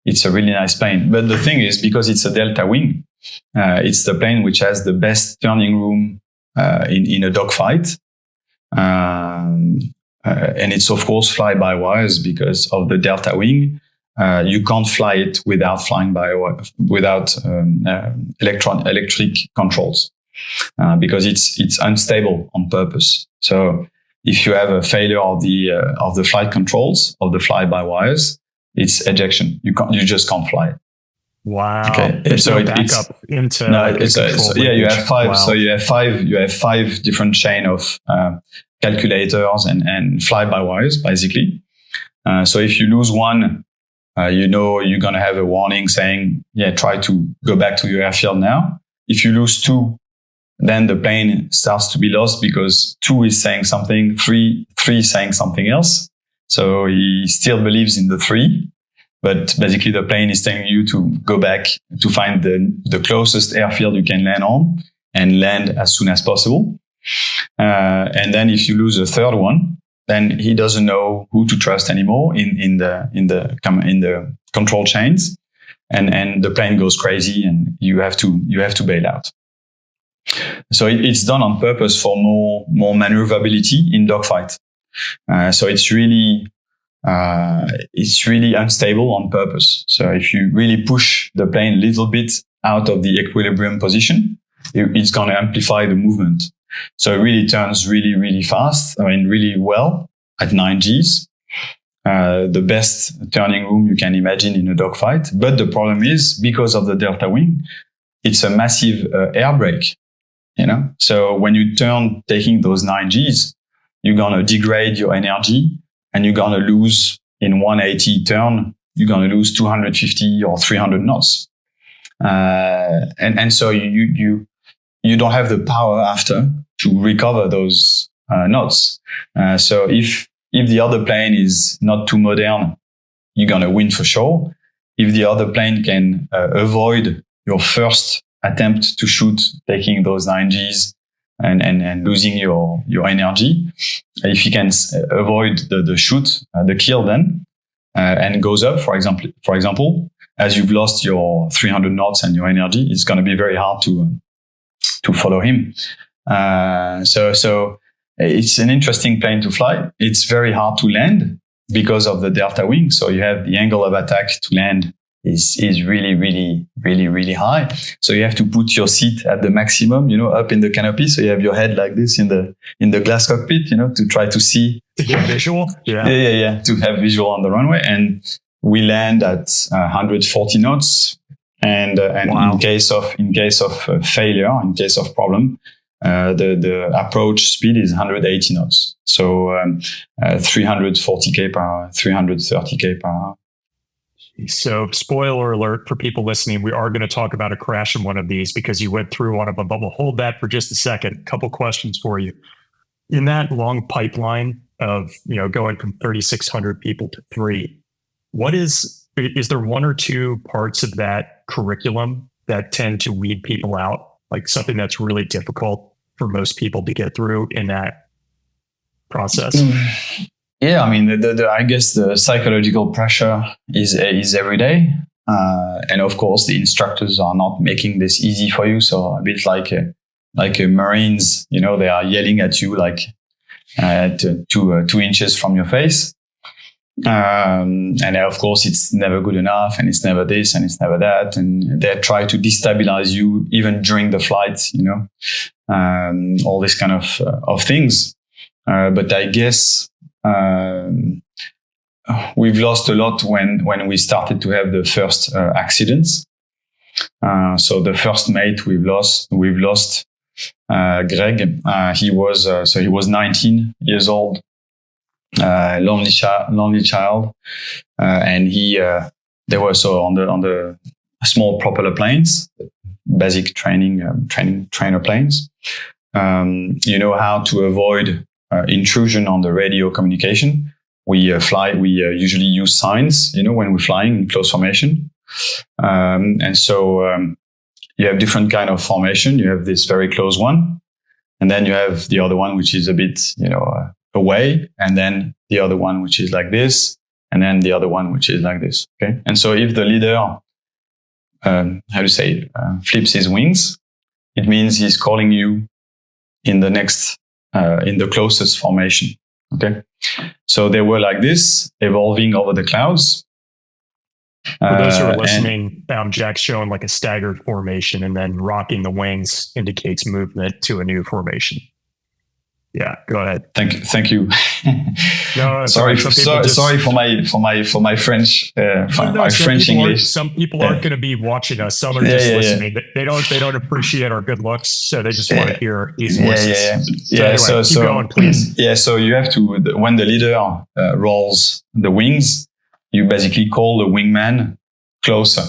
It's a really nice plane. But the thing is, because it's a delta wing, it's the plane which has the best turning room in a dogfight. And it's of course fly by wires because of the delta wing. You can't fly it without flying without electric controls, because it's unstable on purpose. So if you have a failure of the flight controls of the fly by wires, it's ejection. You just can't fly it. Wow. Okay. There's so no backup into no. like It's you have five. Wow. So you have five different chain of calculators and fly by wires basically. So if you lose one, you're gonna have a warning saying, try to go back to your airfield now. If you lose two, then the plane starts to be lost because two is saying something, three is saying something else. So he still believes in the three, but basically the plane is telling you to go back to find the closest airfield you can land on and land as soon as possible. And then if you lose a third one, then he doesn't know who to trust anymore in the control chains, and the plane goes crazy, and you have to bail out. So it's done on purpose for more maneuverability in dogfight. So it's really unstable on purpose. So if you really push the plane a little bit out of the equilibrium position, it's going to amplify the movement. So it really turns really, really fast. Really well at 9 Gs. The best turning room you can imagine in a dogfight. But the problem is, because of the delta wing, it's a massive air brake. So when you turn taking those 9 Gs, you're going to degrade your energy, and you're going to lose in 180 turn, you're going to lose 250 or 300 knots. And so you don't have the power after to recover those knots. So if the other plane is not too modern, you're going to win for sure. If the other plane can avoid your first attempt to shoot, taking those 9 Gs and losing your energy, if you can avoid the shoot, the kill then, and goes up, for example, as you've lost your 300 knots and your energy, it's going to be very hard to follow him. So it's an interesting plane to fly. It's very hard to land because of the delta wing. So you have the angle of attack to land is really, really, really, really high. So you have to put your seat at the maximum, up in the canopy. So you have your head like this in the glass cockpit, to try to see. To get visual? Yeah. To have visual on the runway. And we land at 140 knots. And wow. in case of failure, in case of problem, the approach speed is 180 knots. So 340 km per hour, 330 km per hour. So spoiler alert for people listening, we are going to talk about a crash in one of these because you went through one of them, but we'll hold that for just a second. Couple questions for you. In that long pipeline of, going from 3,600 people to 3, is there one or two parts of that curriculum that tend to weed people out? Like something that's really difficult for most people to get through in that process? Yeah, I guess the psychological pressure is every day. And of course, the instructors are not making this easy for you. So a bit like a Marines, they are yelling at you like 2 inches from your face. And of course, it's never good enough, and it's never this, and it's never that. And they try to destabilize you even during the flights, all this kind of things. But I guess we've lost a lot when we started to have the first accidents. So the first mate we've lost Greg. He was 19 years old, lonely child, and they were so on the small propeller planes, basic trainer planes. How to avoid intrusion on the radio communication. We usually use signs, when we're flying in close formation. And so you have different kind of formation. You have this very close one, and then you have the other one, which is a bit, away, and then the other one, which is like this, and then the other one, which is like this. Okay. And so if the leader, flips his wings, it means he's calling you in the next, in the closest formation. Okay. So they were like this, evolving over the clouds. For those who are listening, Jack's showing like a staggered formation, and then rocking the wings indicates movement to a new formation. Yeah, go ahead. Thank you. No, sorry for my French, French English. Some people aren't going to be watching us. Some are just listening. They don't appreciate our good looks, so they just want to hear these voices. So keep going, please. Yeah, so you have to, when the leader rolls the wings, you basically call the wingman closer.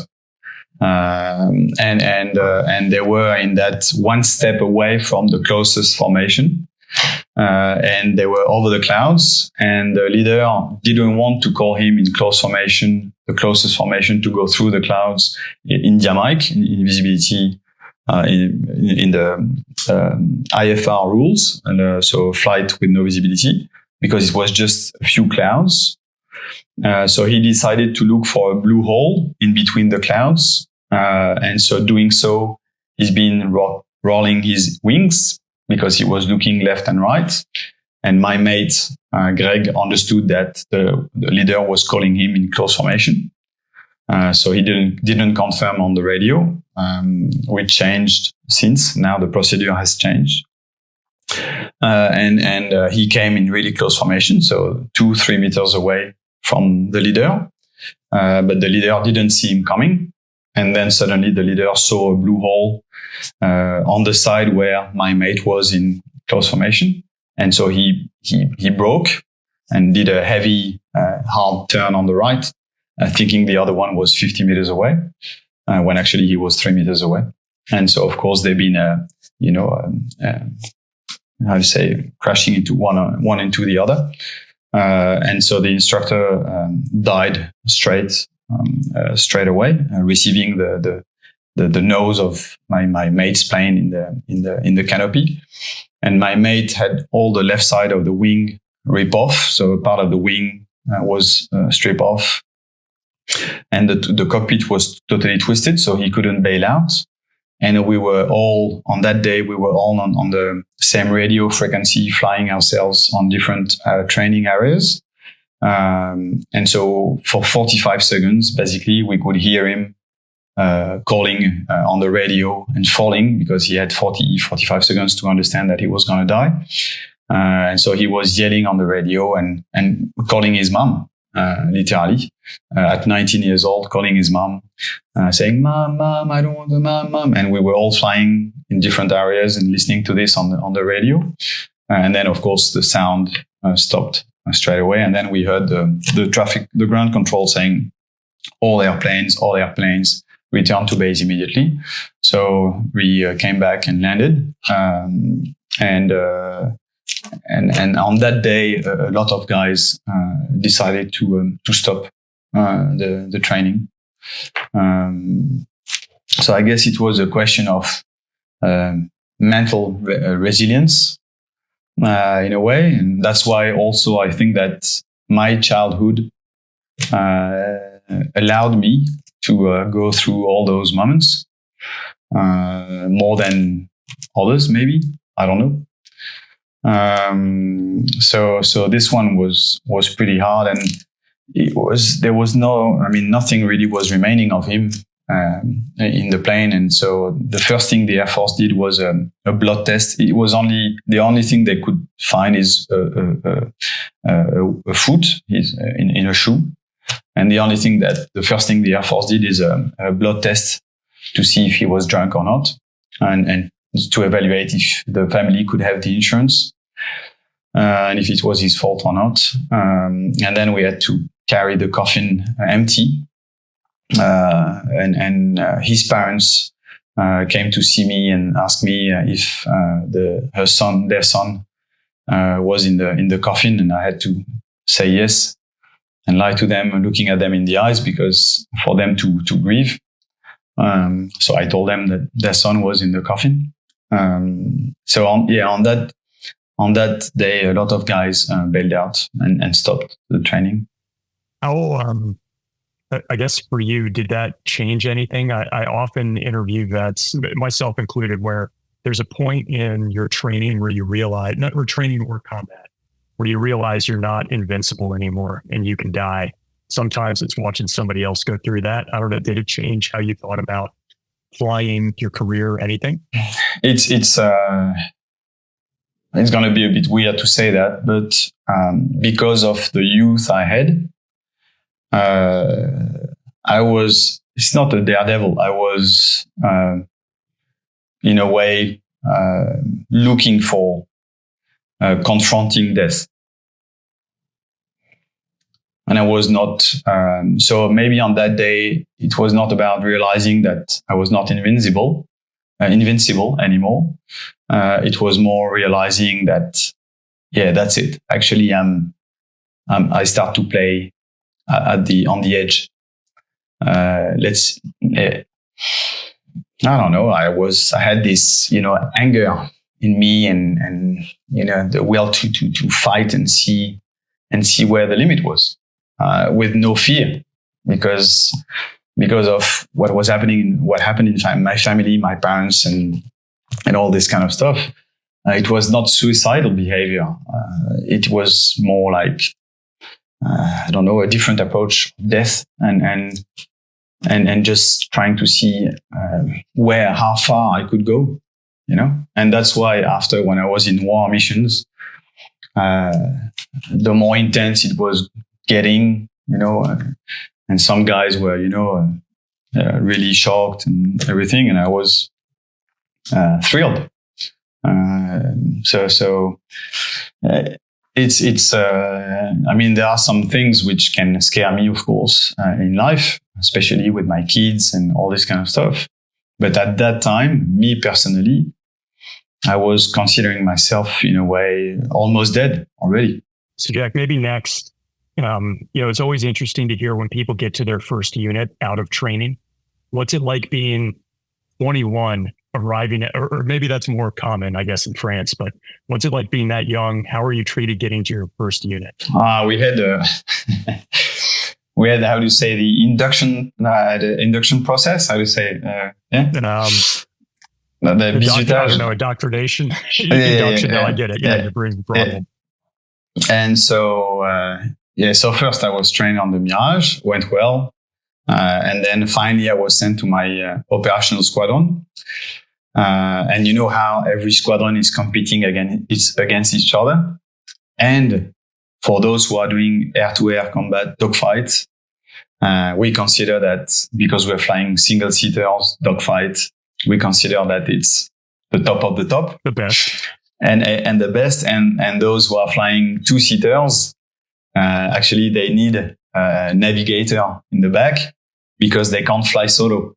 And they were in that one step away from the closest formation. And they were over the clouds, and the leader didn't want to call him in close formation, the closest formation, to go through the clouds in Jamaica, in visibility, in the IFR rules, and so flight with no visibility, because it was just a few clouds. So he decided to look for a blue hole in between the clouds, and so doing so, he's been rolling his wings, because he was looking left and right. And my mate, Greg, understood that the leader was calling him in close formation. So he didn't confirm on the radio. We changed since. Now the procedure has changed. And he came in really close formation, so 2-3 meters away from the leader. But the leader didn't see him coming. And then suddenly the leader saw a blue hole on the side where my mate was in close formation. And so he broke and did a heavy, hard turn on the right, thinking the other one was 50 meters away, when actually he was 3 meters away. And so, of course, they've been, crashing into one into the other. And so the instructor died straight away, receiving the nose of my mate's plane in the canopy. And my mate had all the left side of the wing rip off, so part of the wing was stripped off, and the cockpit was totally twisted, so he couldn't bail out. And we were all on that day. We were all on the same radio frequency, flying ourselves on different training areas. And so for 45 seconds, basically, we could hear him calling on the radio and falling, because he had 45 seconds to understand that he was going to die. And so he was yelling on the radio and calling his mom, literally, at 19 years old, calling his mom, saying, Mom, I don't want the mom. And we were all flying in different areas and listening to this on the radio. And then, of course, the sound stopped straight away. And then we heard the ground control saying, all airplanes, return to base immediately. So we came back and landed. And on that day, a lot of guys decided to stop the training. So I guess it was a question of mental resilience in a way, and that's why also I think that my childhood allowed me to go through all those moments more than others, maybe. I don't know. So this one was pretty hard, and nothing really was remaining of him in the plane. And so the first thing the Air Force did was a blood test. It was the only thing they could find is a foot in a shoe. And the first thing the Air Force did is a blood test to see if he was drunk or not, and to evaluate if the family could have the insurance, and if it was his fault or not. And then we had to carry the coffin empty. And his parents came to see me and asked me if their son was in the coffin, and I had to say yes and lie to them, looking at them in the eyes, because for them to grieve. So I told them that their son was in the coffin. So on that day, a lot of guys bailed out and stopped the training. How, I guess for you, did that change anything? I often interview vets, myself included, where there's a point in your training where you realize, not or training or combat, where you realize you're not invincible anymore and you can die. Sometimes it's watching somebody else go through that. I don't know, did it change how you thought about flying, your career, anything? It's going to be a bit weird to say that, but because of the youth I had, it's not a daredevil. I was, in a way, looking for confronting death. And I was not, so maybe on that day, it was not about realizing that I was not invincible anymore. It was more realizing that, that's it. Actually, I start to play on the edge. I don't know. I had this, anger in me and the will to fight and see where the limit was, with no fear, because of what happened in my family, my parents, and all this kind of stuff. It was not suicidal behavior. It was more like, I don't know, a different approach of death and just trying to see how far I could go, And that's why after, when I was in war missions, the more intense it was getting, and some guys were, really shocked and everything, and I was thrilled. It's I mean, there are some things which can scare me, of course, in life, especially with my kids and all this kind of stuff. But at that time, me personally, I was considering myself in a way almost dead already. So Jack, maybe next, it's always interesting to hear when people get to their first unit out of training. What's it like being 21, arriving at, or maybe that's more common, I guess, in France, but what's it like being that young? How are you treated getting to your first unit? We had how do you say, the induction process? How do you say? Indoctrination. Induction. No, I get it. Yeah, you're bringing the problem. And so, so first I was trained on the Mirage, went well. And then finally I was sent to my operational squadron. And you know how every squadron is competing against each other. And for those who are doing air-to-air combat dogfights, we consider that because we're flying single-seaters dogfight, we consider that it's the top of the top. The best. And the best. And those who are flying two-seaters, actually they need a navigator in the back because they can't fly solo,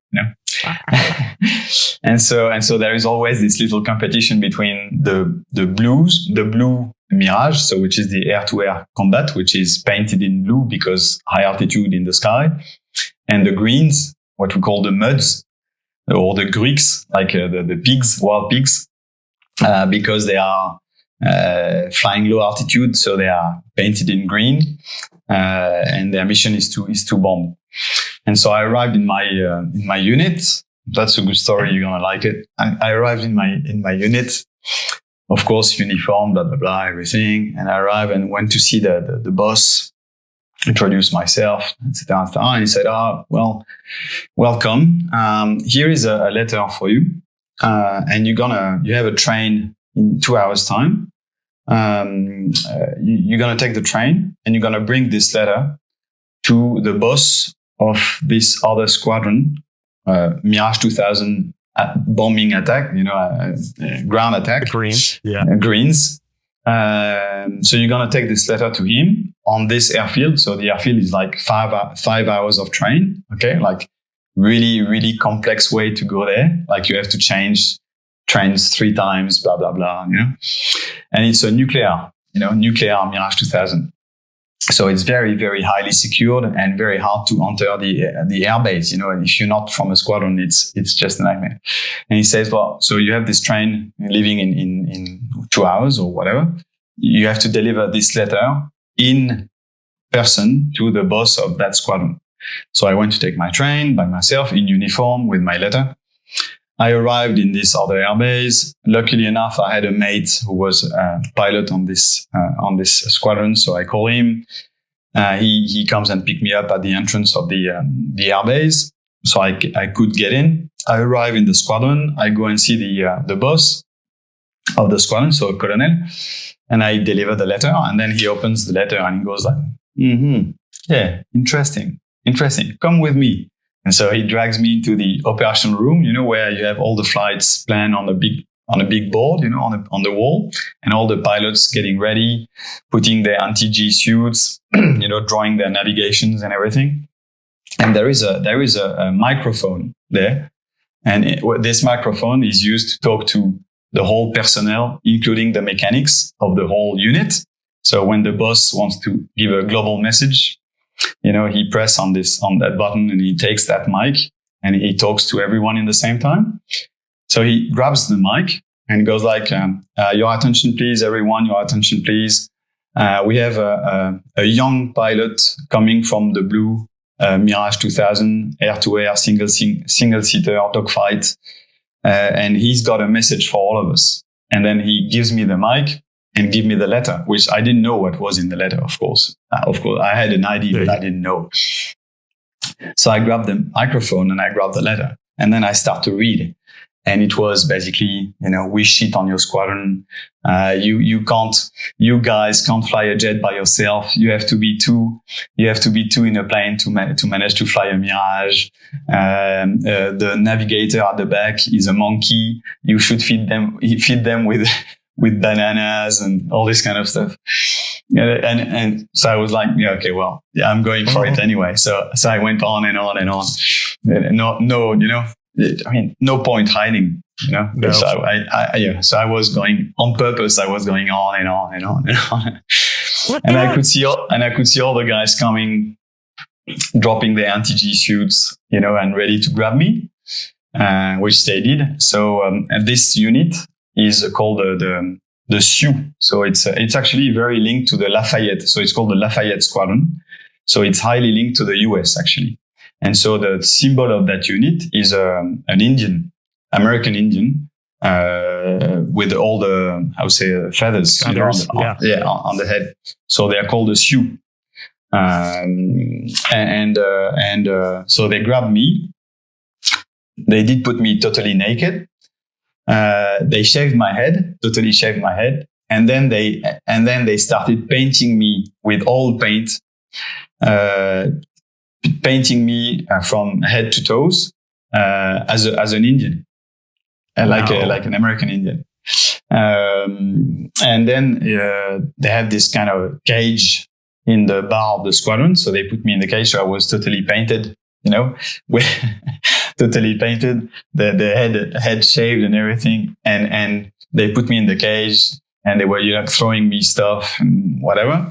And so there is always this little competition between the blue Mirage, so which is the air-to-air combat, which is painted in blue because high altitude in the sky, and the greens, what we call the muds, or the Greeks, like the pigs, wild pigs, because they are flying low altitude, so they are painted in green, and their mission is to bomb. And so I arrived in my unit. That's a good story. You're gonna like it. I arrived in my unit, of course, uniform, blah blah blah, everything. And I arrived and went to see the boss, introduced myself, etc. And he said, well, welcome. Here is a letter for you, and you have a train in 2 hours time. You're gonna take the train and you're gonna bring this letter to the boss of this other squadron, Mirage 2000 bombing attack, ground attack. Greens. So you're going to take this letter to him on this airfield. So the airfield is like 5 hours of train. Okay. Like really, really complex way to go there. Like you have to change trains 3 times, blah, blah, blah, and it's a nuclear Mirage 2000. So it's very, very highly secured and very hard to enter the airbase. If you're not from a squadron, it's just a nightmare. And he says, well, so you have this train leaving in 2 hours or whatever. You have to deliver this letter in person to the boss of that squadron. So I went to take my train by myself in uniform with my letter. I arrived in this other airbase. Luckily enough, I had a mate who was a pilot on this squadron. So I call him. He comes and pick me up at the entrance of the airbase. So I could get in. I arrive in the squadron. I go and see the boss of the squadron, so a colonel, and I deliver the letter. And then he opens the letter and he goes like, yeah, interesting. Come with me. And so he drags me into the operation room, where you have all the flights planned on a big board, on the wall, and all the pilots getting ready, putting their anti-G suits, drawing their navigations and everything. And there is a microphone there, and this microphone is used to talk to the whole personnel, including the mechanics of the whole unit. So when the boss wants to give a global message, he presses on that button and he takes that mic and he talks to everyone in the same time. So he grabs the mic and goes like, your attention please, everyone, your attention please. We have a young pilot coming from the blue Mirage 2000, air-to-air, single-seater dogfight. And he's got a message for all of us. And then he gives me the mic and give me the letter, which I didn't know what was in the letter, of course. I had an idea, but I didn't know. So I grabbed the microphone and I grabbed the letter. And then I start to read. And it was basically, we shit on your squadron. You guys can't fly a jet by yourself. You have to be two in a plane to manage to fly a Mirage. The navigator at the back is a monkey. You should feed them with bananas and all this kind of stuff. And so I was like, yeah, okay, well, yeah, I'm going for it anyway. So I went on and on and on. No point hiding, No. So I was going on purpose. I was going on and on and on and on. And I could see all the guys coming, dropping their anti-G suits, and ready to grab me, which they did. So, and this unit is called the Sioux. So it's actually very linked to the Lafayette. So it's called the Lafayette Squadron. So it's highly linked to the US actually. And so the symbol of that unit is an American Indian, with all the, feathers, on the head. So they are called the Sioux. So they grabbed me. They did put me totally naked. They totally shaved my head. And then they started painting me with oil paint, painting me from head to toes, as an Indian, like an American Indian. And then they have this kind of cage in the bar of the squadron. So they put me in the cage. So I was totally painted, totally painted, the head shaved and everything. And they put me in the cage and they were, throwing me stuff and whatever.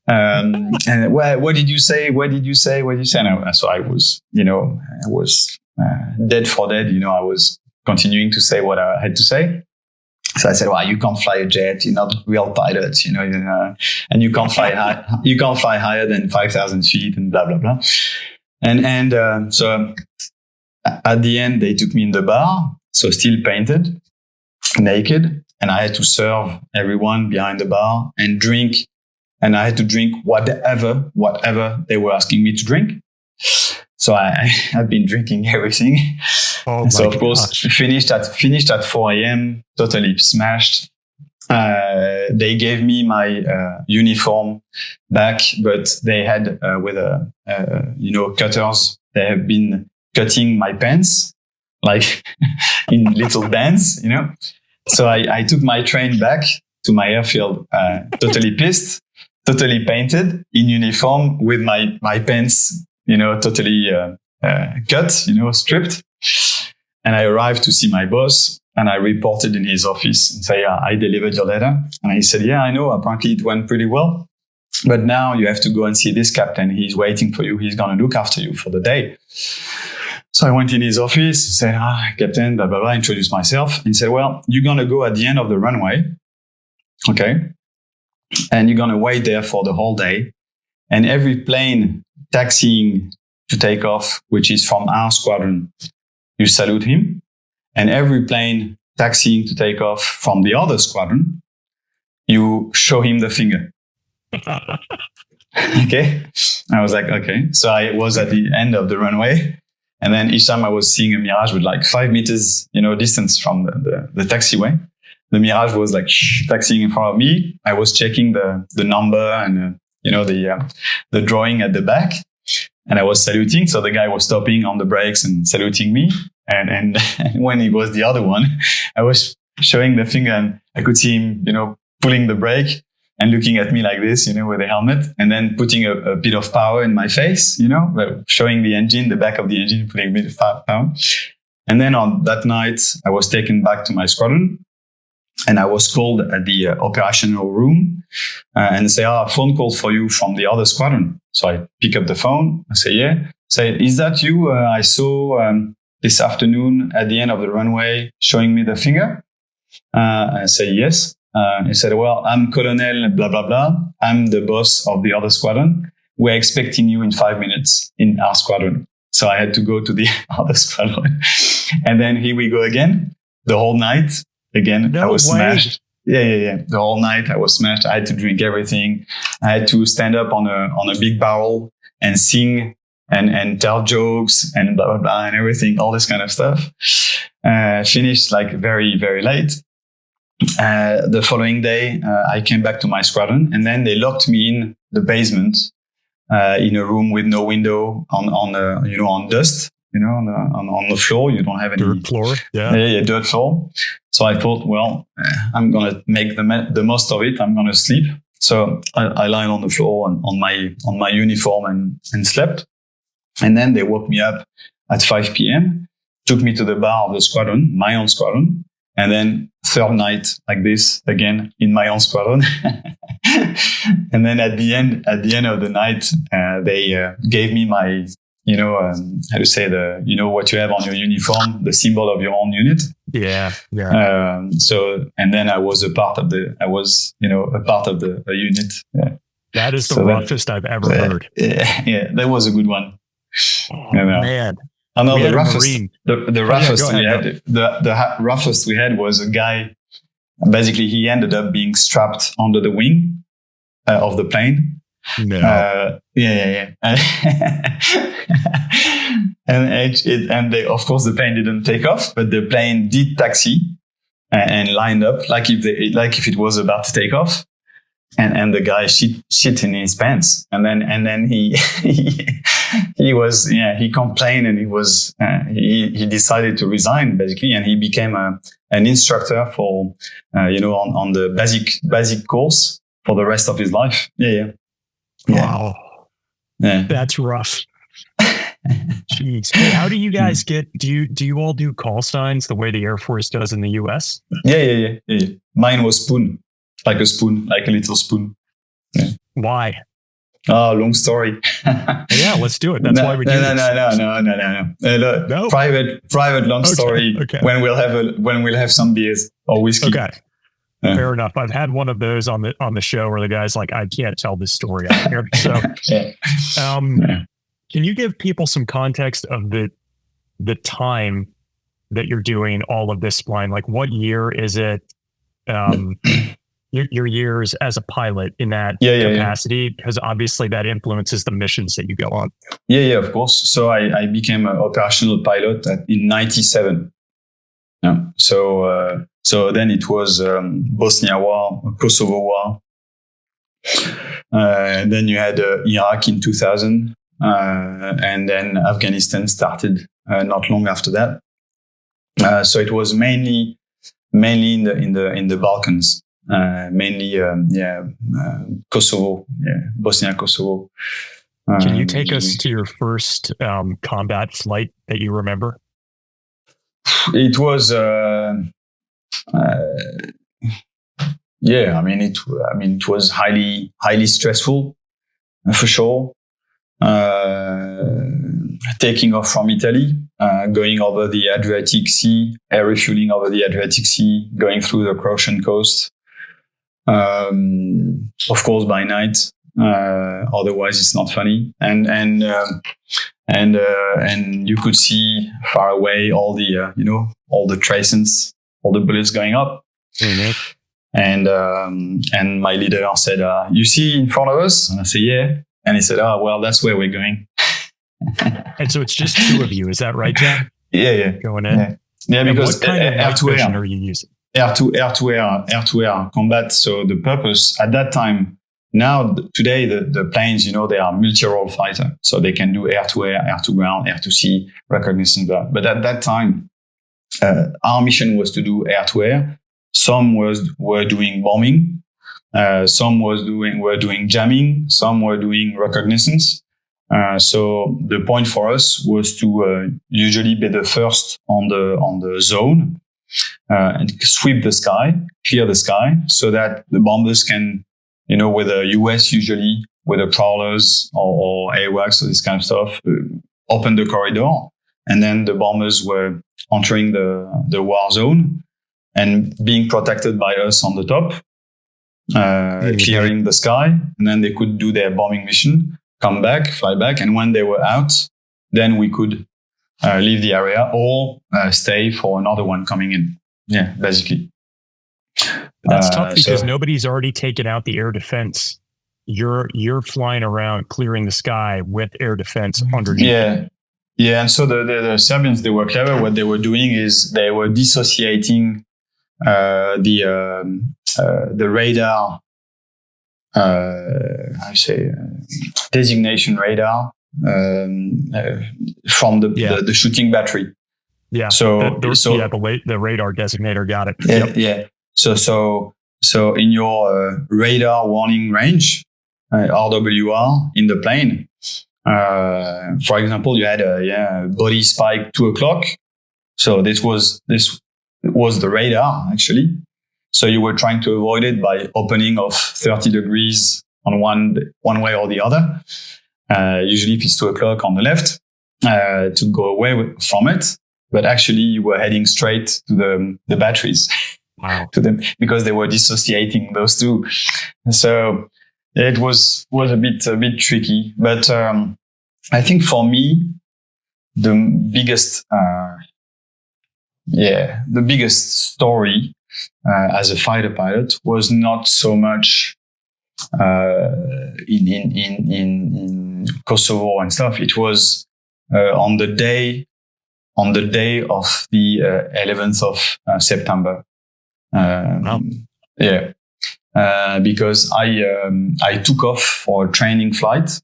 And what did you say? What did you say? And so I was, dead for dead. I was continuing to say what I had to say. So I said, well, you can't fly a jet. You're not a real pilot, and you can't fly high, you can't fly higher than 5,000 feet and blah, blah, blah. So at the end, they took me in the bar. So still painted, naked. And I had to serve everyone behind the bar and drink. And I had to drink whatever they were asking me to drink. So I had been drinking everything. So of course, finished at 4 a.m., totally smashed. They gave me my uniform back, but they had with cutters. They have been cutting my pants like in little bands, So I took my train back to my airfield, totally pissed, totally painted in uniform with my pants, totally cut, stripped. And I arrived to see my boss, and I reported in his office and say, I delivered your letter. And he said, yeah, I know. Apparently it went pretty well. But now you have to go and see this captain. He's waiting for you. He's going to look after you for the day. So I went in his office, said, Captain, blah, blah, blah, introduced myself. And he said, well, you're going to go at the end of the runway. Okay. And you're going to wait there for the whole day. And every plane taxiing to take off, which is from our squadron, you salute him. And every plane taxiing to take off from the other squadron, you show him the finger. Okay. I was like, okay. So I was at the end of the runway. And then each time I was seeing a Mirage with like 5 meters, distance from the taxiway, the Mirage was like taxiing in front of me. I was checking the number and, the drawing at the back, and I was saluting. So the guy was stopping on the brakes and saluting me. And when it was the other one, I was showing the finger, and I could see him, pulling the brake and looking at me like this, with a helmet, and then putting a bit of power in my face, showing the engine, the back of the engine, putting a bit of power. And then on that night, I was taken back to my squadron, and I was called at the operational room and say, a phone call for you from the other squadron. So I pick up the phone. I say, yeah. Say, is that you? I saw this afternoon at the end of the runway showing me the finger. I say, yes. He said, well, I'm Colonel blah, blah, blah. I'm the boss of the other squadron. We're expecting you in 5 minutes in our squadron. So I had to go to the other squadron. And then here we go again. The whole night, again, I was smashed. Yeah. The whole night I was smashed. I had to drink everything. I had to stand up on a big barrel and sing and tell jokes and blah, blah, blah, and everything, all this kind of stuff. Finished like very, very late. The following day, I came back to my squadron, and then they locked me in the basement, in a room with no window, on dust, on the floor. You don't have any dirt floor. Yeah, dirt floor. So I thought, well, I'm gonna make the most of it. I'm gonna sleep. So I lied on the floor and on my uniform and slept. And then they woke me up at 5 p.m., took me to the bar of the squadron, my own squadron. And then third night like this again in my own squadron. And then at the end of the night, they gave me my, how to say what you have on your uniform, the symbol of your own unit. Yeah. So, and then I was a part of the unit. Yeah. That is the roughest I've ever heard. Yeah, that was a good one. Oh, man. No, the roughest we had was a guy. Basically, he ended up being strapped under the wing of the plane. No. Yeah. And they, of course, the plane didn't take off, but the plane did taxi and lined up like if it was about to take off. And the guy shit in his pants, and then he complained, and he decided to resign basically, and he became an instructor for on the basic course for the rest of his life. Yeah. Wow. Yeah. That's rough. Jeez. Hey, how do you guys do you all do call signs the way the Air Force does in the US? Yeah. Mine was spoon. Like a spoon, like a little spoon. Yeah. Why? Oh, long story. Yeah, let's do it. That's why we do this. No. Private long story. Okay. When we'll have some beers or whiskey. Okay. Fair enough. I've had one of those on the show where the guy's like, I can't tell this story out here. So, can you give people some context of the time that you're doing all of this flying? Like, what year is it? Your years as a pilot in that capacity, because obviously that influences the missions that you go on. Yeah, of course. So I became an operational pilot in 97. Yeah. So then it was Bosnia War, Kosovo War. Then you had Iraq in 2000, and then Afghanistan started not long after that. So it was mainly in the Balkans. Kosovo, Bosnia, Kosovo. Can you take us to your first combat flight that you remember? It was Yeah, it was highly stressful, for sure. Taking off from Italy, going over the Adriatic Sea, air refueling over the Adriatic Sea, going through the Croatian coast. Of course, by night. Otherwise, it's not funny. And you could see far away all the all the tracings, all the bullets going up. Mm-hmm. And my leader said, "You see in front of us?" And I said, "Yeah." And he said, "Oh, well, that's where we're going." And so it's just two of you, is that right, Jack? Yeah. Going in. Yeah, because what kind of night vision are you using? Air to air combat. So the purpose at that time, now today the planes, they are multi-role fighter, so they can do air to air, air to ground, air to sea, reconnaissance. But at that time, our mission was to do air to air. Some were doing bombing, some were doing jamming, some were doing reconnaissance. So the point for us was to usually be the first on the zone and sweep the sky, clear the sky, so that the bombers can, with the US usually with the prowlers or AWACS or this kind of stuff, open the corridor, and then the bombers were entering the war zone and being protected by us on the top, clearing the sky, and then they could do their bombing mission, come back, fly back, and when they were out, then we could leave the area or stay for another one coming in. Yeah, basically. That's tough because nobody's already taken out the air defense. You're flying around, clearing the sky with air defense underneath. Yeah, and so the Serbians, they were clever. What they were doing is they were dissociating the radar, designation radar from the shooting battery. Yeah. The radar designator, got it. Yeah. So in your radar warning range, RWR in the plane, for example, you had a body spike 2:00. So this was the radar actually. So you were trying to avoid it by opening of 30 degrees on one way or the other. Usually if it's 2:00 on the left, to go away from it. But actually you were heading straight to the batteries. Wow. To them, because they were dissociating those two. So it was a bit tricky. But I think for me, the biggest story as a fighter pilot was not so much in Kosovo and stuff. It was on the day of the 11th of September. Yeah, because I took off for a training flight.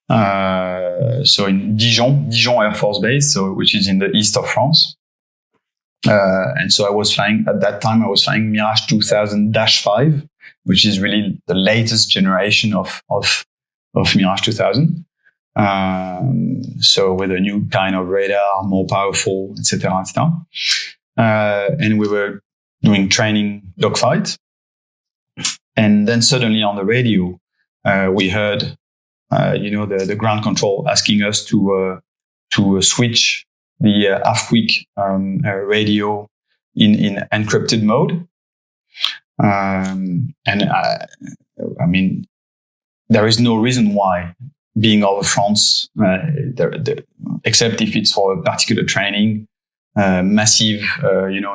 So in Dijon Air Force Base, which is in the east of France. And so I was flying Mirage 2000-5, which is really the latest generation of Mirage 2000. So with a new kind of radar, more powerful, etc. And we were doing training dogfight. And then suddenly on the radio, we heard, the ground control asking us to switch the AFQUIC radio in encrypted mode. There is no reason why, being over France, except if it's for a particular training, massive,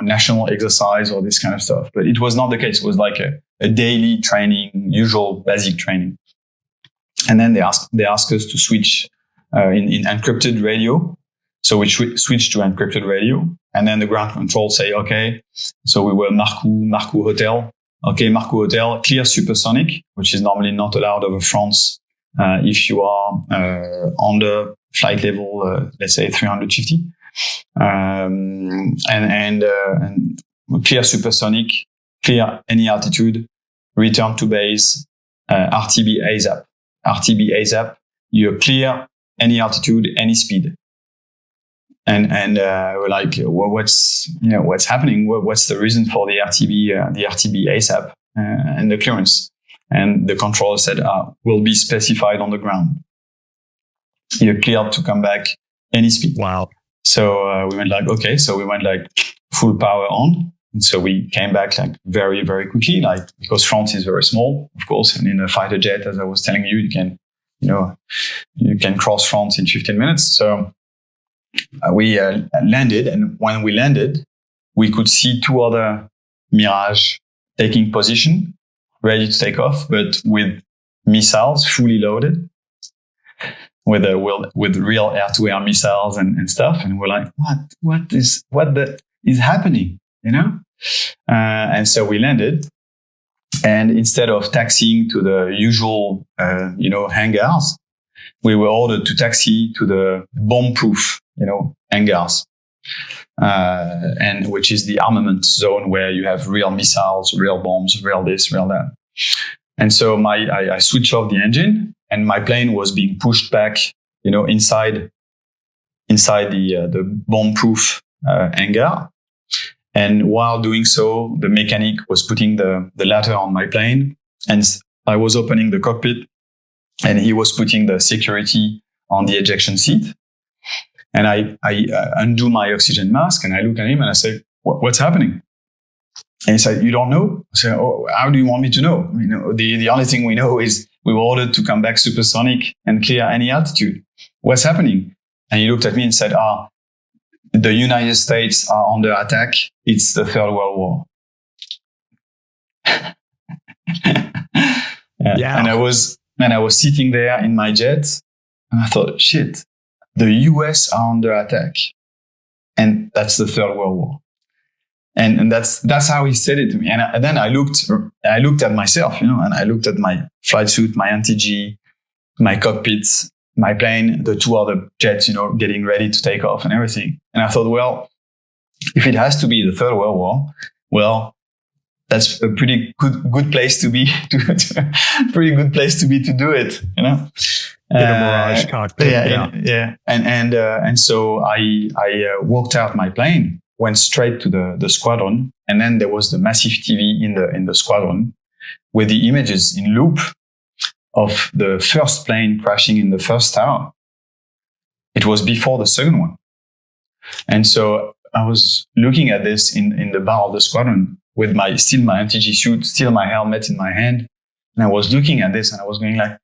national exercise or this kind of stuff. But it was not the case. It was like a daily training, usual basic training. And then they asked us to switch in encrypted radio. So we switched to encrypted radio. And then the ground control say, okay, so we were Marcoux Hotel. Okay, Marcoux Hotel, clear supersonic, which is normally not allowed over France if you are under flight level, let's say 350. And clear supersonic, clear any altitude, return to base, RTB ASAP. RTB ASAP, you're clear any altitude, any speed. we're like, well, what's happening? What's the reason for the RTB ASAP and the clearance? And the controller said, will be specified on the ground. You're cleared to come back any speed. Wow. So we went like, okay. So we went like full power on. And so we came back like very, very quickly, like because France is very small, of course. And in a fighter jet, as I was telling you, you can cross France in 15 minutes. So we landed. And when we landed, we could see two other Mirage taking position, ready to take off, but with missiles fully loaded, with real air-to-air missiles and stuff. And we're like, what is happening? And so we landed, and instead of taxiing to the usual, hangars, we were ordered to taxi to the bomb-proof, hangars, and which is the armament zone where you have real missiles, real bombs, real this, real that. And so I switched off the engine, and my plane was being pushed back, inside the bomb-proof hangar. And while doing so, the mechanic was putting the ladder on my plane, and I was opening the cockpit, and he was putting the security on the ejection seat. And I undo my oxygen mask, and I look at him and I say, what's happening? And he said, you don't know? I said, how do you want me to know? The only thing we know is we were ordered to come back supersonic and clear any altitude. What's happening? And he looked at me and said, the United States are under attack. It's the Third World War. Yeah. And I was sitting there in my jet, and I thought, shit, the US are under attack. And that's the Third World War. And that's how he said it to me. And then I looked at myself, and I looked at my flight suit, my anti-G, my cockpits, my plane, the two other jets, getting ready to take off and everything. And I thought, well, if it has to be the Third World War, well, that's a pretty good place to be, pretty good place to be to do it, In a Mirage cockpit. Yeah. And so I walked out my plane, went straight to the squadron, and then there was the massive TV in the squadron with the images in loop of the first plane crashing in the first tower. It was before the second one. And so I was looking at this in the bar of the squadron with my anti-G suit, still my helmet in my hand. And I was looking at this and I was going like,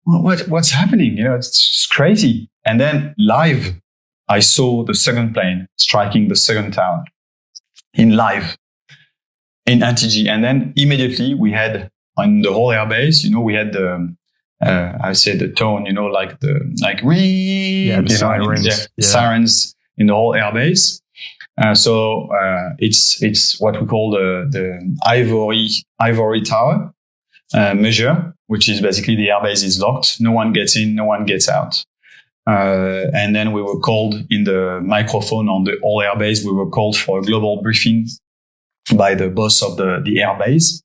what's happening? It's just crazy. And then live, I saw the second plane striking the second tower in live in anti-G. And then immediately we had on the whole airbase, we had the tone, sirens. Sirens in the whole airbase. So it's what we call the ivory tower measure, which is basically the airbase is locked. No one gets in, no one gets out. And then we were called in the microphone on the whole airbase. We were called for a global briefing by the boss of the airbase.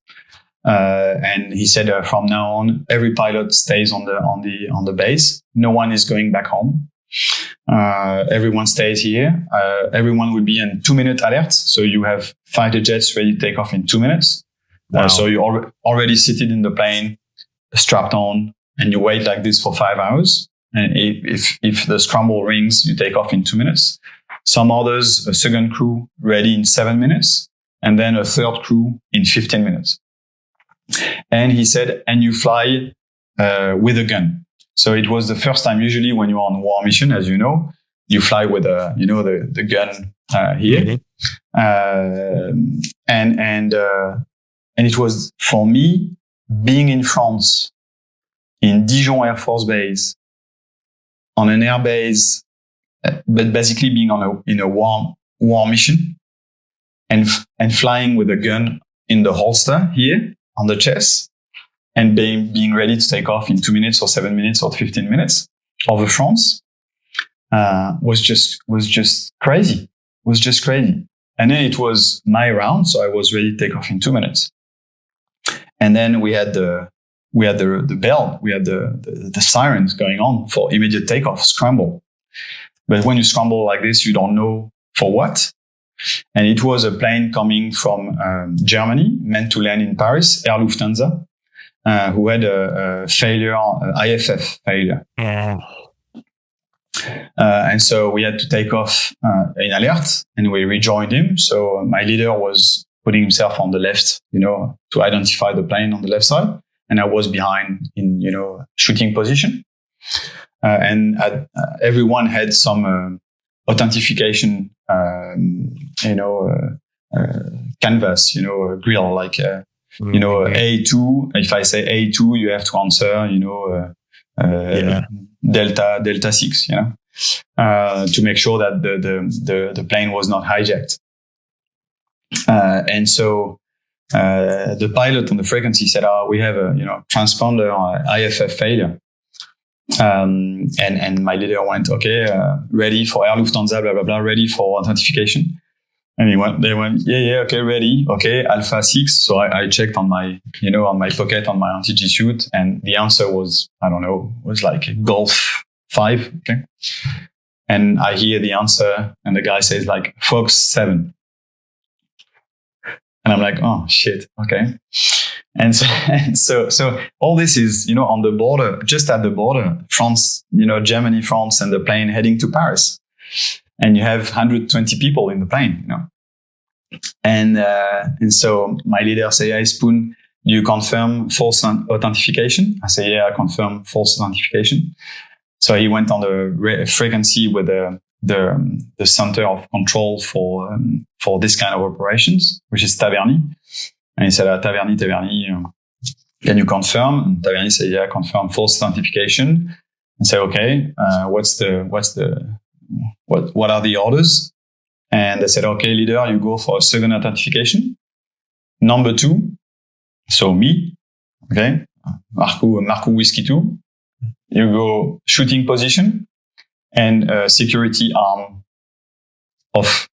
And he said, from now on, every pilot stays on the base. No one is going back home. Everyone stays here. Everyone will be in 2-minute alert. So you have fighter jets ready to take off in 2 minutes. Wow. So you're already seated in the plane, strapped on, and you wait like this for 5 hours. And if the scramble rings, you take off in 2 minutes. Some others, a second crew ready in 7 minutes, and then a third crew in 15 minutes. And he said, and you fly with a gun. So it was the first time. Usually when you're on war mission, as you know, you fly with the gun here. Mm-hmm. And it was for me being in France, in Dijon Air Force Base, on an air base, but basically being in a war mission, and flying with a gun in the holster here on the chest, and being ready to take off in 2 minutes or 7 minutes or 15 minutes over France, was just crazy. Was just crazy. And then it was my round, so I was ready to take off in 2 minutes. And then we had the bell, we had the sirens going on for immediate takeoff, scramble. But when you scramble like this, you don't know for what. And it was a plane coming from Germany, meant to land in Paris, Air Lufthansa, who had a failure, IFF failure. And so we had to take off in alert, and we rejoined him. So my leader was putting himself on the left, to identify the plane on the left side. And I was behind in, shooting position. And everyone had some authentication, canvas, grill, like, A2. If I say A2, you have to answer, Delta 6, to make sure that the plane was not hijacked. And so the pilot on the frequency said, we have a transponder IFF failure. And my leader went, okay, ready for Air Lufthansa, blah, blah, blah, ready for authentication. And they went, yeah, okay, ready. Okay, Alpha 6. So I checked on my, on my pocket, on my anti-G suit. And the answer was, I don't know, was like Golf 5. Okay. And I hear the answer and the guy says like Fox 7. And I'm like, oh shit. Okay. And so all this is, on the border, just at the border, France, Germany, France, and the plane heading to Paris. And you have 120 people in the plane, And so my leader say, hey, Spoon, do you confirm false authentication? I say, yeah, I confirm false authentication. So he went on the frequency with the center of control for this kind of operations, which is Taverny. And he said, Taverny, can you confirm? And Taverny said, yeah, confirm false authentication. And say, okay, what are the orders? And they said, okay, leader, you go for a second authentication. Number 2, so me, okay, Marco Whiskey 2. You go shooting position and security arm off.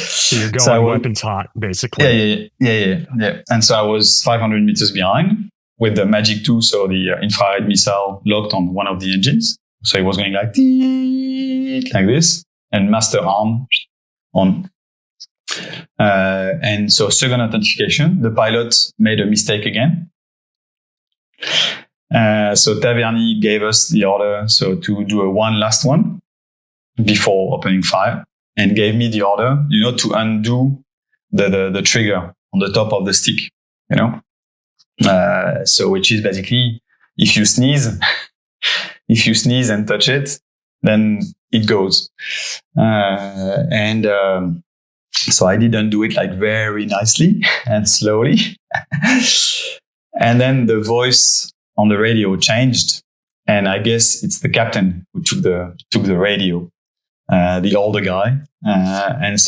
So you're going weapons hot, basically. Yeah. And so I was 500 meters behind with the Magic 2, so the infrared missile locked on one of the engines. So it was going like this, and master arm on. And so second authentication, the pilot made a mistake again. So Taverny gave us the order to do one last one before opening fire, and gave me the order, to undo the trigger on the top of the stick, so which is basically if you sneeze and touch it, then it goes. So I did undo it like very nicely and slowly. And then the voice on the radio changed. And I guess it's the captain who took the radio, the older guy, and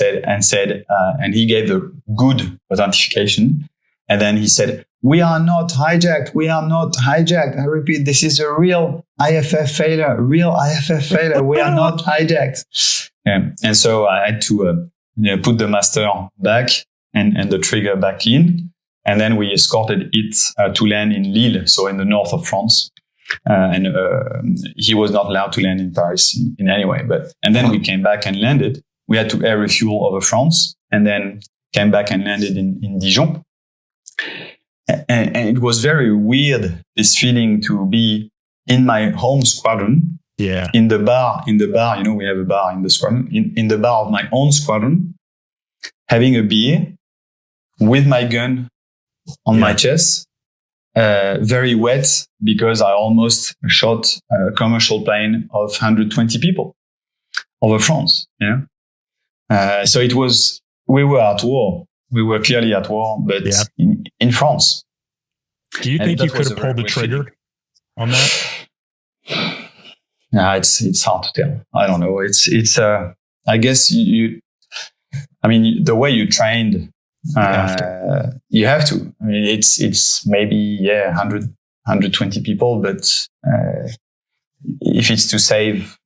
he gave the good authentication. And then he said, we are not hijacked. We are not hijacked. I repeat, this is a real IFF failure, We are not hijacked. Yeah. And so I had to put the master back and the trigger back in. And then we escorted it to land in Lille, so in the north of France. And he was not allowed to land in Paris in any way. And then we came back and landed. We had to air refuel over France, and then came back and landed in Dijon. And it was very weird, this feeling to be in my home squadron. Yeah. In the bar, we have a bar in the squadron. In the bar of my own squadron, having a beer with my gun on my chest, very wet because I almost shot a commercial plane of 120 people over France. So we were at war. We were clearly at war, but in France. Do you think you could have pulled the trigger on that? Yeah, it's hard to tell. I don't know. It's I guess the way you trained, you have to. I mean, it's maybe 120 people, but if it's to save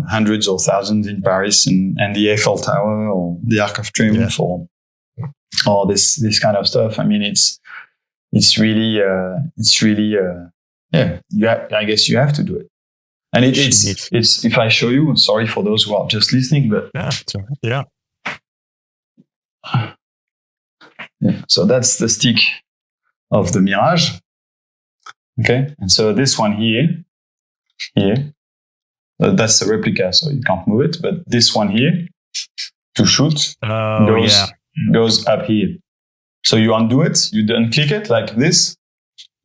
hundreds or thousands in Paris and the Eiffel Tower or the Arc of Triumph or this kind of stuff, I mean, it's really I guess you have to do it. And it's if I show you, sorry for those who are just listening, but yeah. So that's the stick of the Mirage. Okay, and so this one here, that's a replica, so you can't move it. But this one here, to shoot, goes up here. So you undo it, you unclick it like this.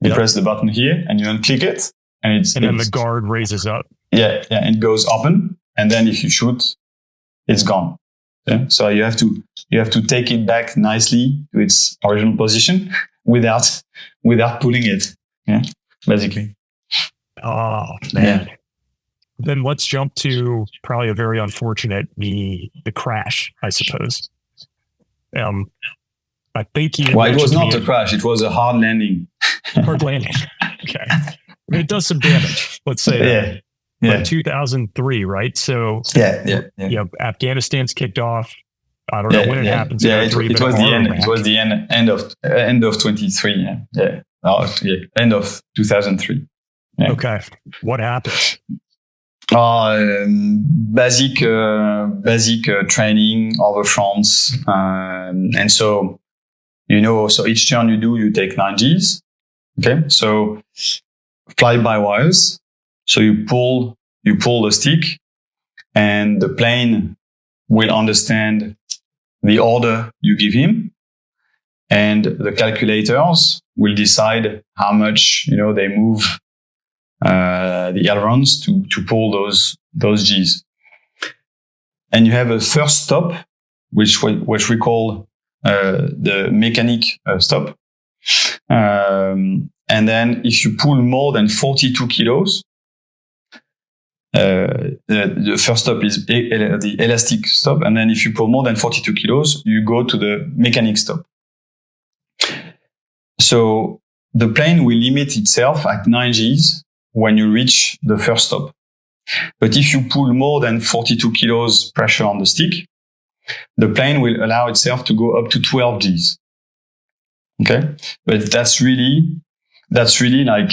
You press the button here, and you unclick it, and then the guard raises up. Yeah, and it goes open, and then if you shoot, it's gone. Yeah? So you have to take it back nicely to its original position without pulling it. Yeah, basically. Oh man. Yeah. Then let's jump to probably a very unfortunate the crash, I suppose. I think it was not a crash; it was a hard landing. Hard landing. Okay, it does some damage. Let's say that. Yeah. 2003, right? So Afghanistan's kicked off. I don't know when it happens. Yeah, it was the end. It was the end of 23. End of 2003. Yeah. Okay, what happened? Basic training over France, and so so each turn you do, you take 9 Gs. Okay, so fly by wires. So you pull the stick, and the plane will understand the order you give him, and the calculators will decide how much they move the ailerons to pull those Gs. And you have a first stop, which we call the mechanic stop. And then if you pull more than 42 kilos, the first stop is the elastic stop. And then if you pull more than 42 kilos, you go to the mechanic stop. So the plane will limit itself at 9 Gs when you reach the first stop. But if you pull more than 42 kilos pressure on the stick, the plane will allow itself to go up to 12 Gs. Okay? But that's really like,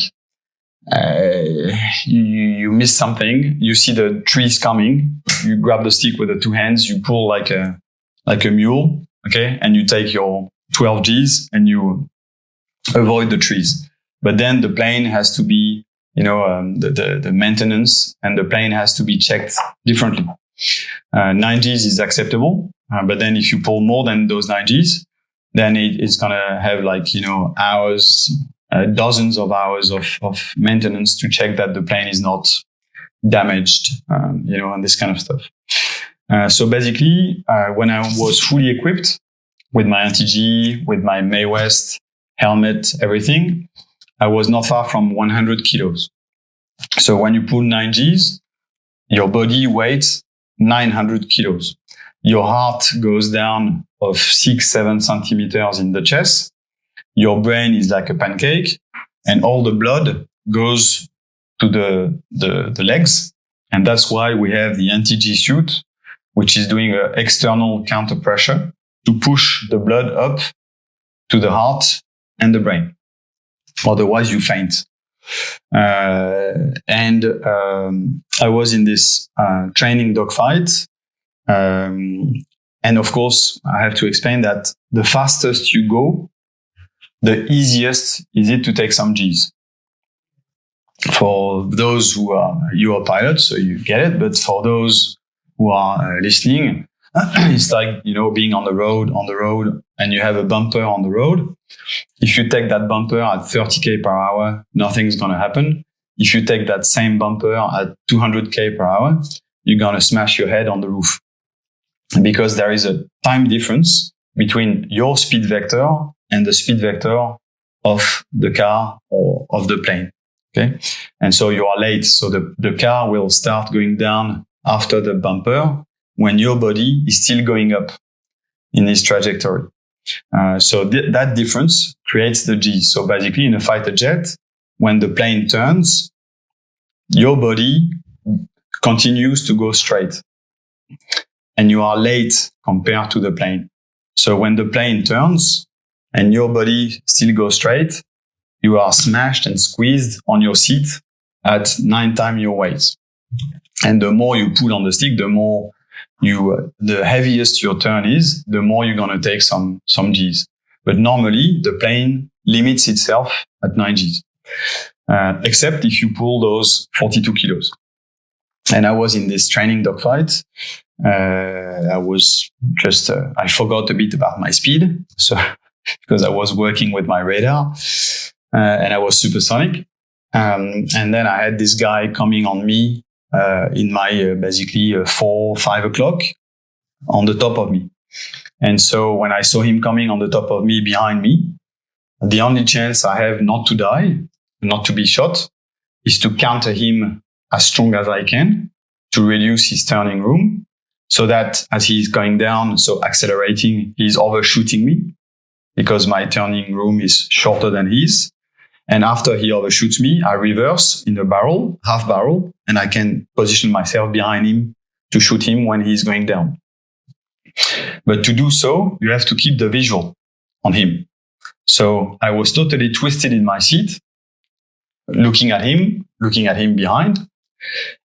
you miss something. You see the trees coming. You grab the stick with the 2 hands. You pull like a mule. Okay? And you take your 12 Gs and you avoid the trees. But then the plane has to be, the maintenance, and the plane has to be checked differently. 9 Gs is acceptable. But then if you pull more than those 9 Gs, then it's going to have hours, dozens of hours of maintenance to check that the plane is not damaged, and this kind of stuff. So basically, when I was fully equipped with my anti-G, with my Mae West helmet, everything, I was not far from 100 kilos. So when you pull 9 Gs, your body weighs 900 kilos. Your heart goes down of 6-7 centimeters in the chest. Your brain is like a pancake, and all the blood goes to the legs. And that's why we have the anti-G suit, which is doing an external counter pressure to push the blood up to the heart and the brain. Otherwise, you faint. I was in this training dogfight. And of course, I have to explain that the fastest you go, the easiest is it to take some Gs. For those you are pilots, so you get it. But for those who are listening, it's like, being on the road, and you have a bumper on the road. If you take that bumper at 30k per hour, nothing's going to happen. If you take that same bumper at 200k per hour, you're going to smash your head on the roof. Because there is a time difference between your speed vector and the speed vector of the car or of the plane. Okay. And so you are late. So the car will start going down after the bumper when your body is still going up in its trajectory. So that difference creates the G. So basically in a fighter jet, when the plane turns, your body continues to go straight. And you are late compared to the plane. So when the plane turns and your body still goes straight, you are smashed and squeezed on your seat at 9 times your weight. And the more you pull on the stick, the heaviest your turn is, the more you're going to take some G's. But normally the plane limits itself at 9 G's, except if you pull those 42 kilos. And I was in this training dogfight. I forgot a bit about my speed. So, because I was working with my radar, and I was supersonic. And then I had this guy coming on me, in my, basically 4-5 o'clock on the top of me. And so when I saw him coming on the top of me, behind me, the only chance I have not to die, not to be shot, is to counter him as strong as I can to reduce his turning room, so that as he's going down, so accelerating, he's overshooting me because my turning room is shorter than his. And after he overshoots me, I reverse in a barrel, half barrel, and I can position myself behind him to shoot him when he's going down. But to do so, you have to keep the visual on him. So I was totally twisted in my seat, looking at him behind.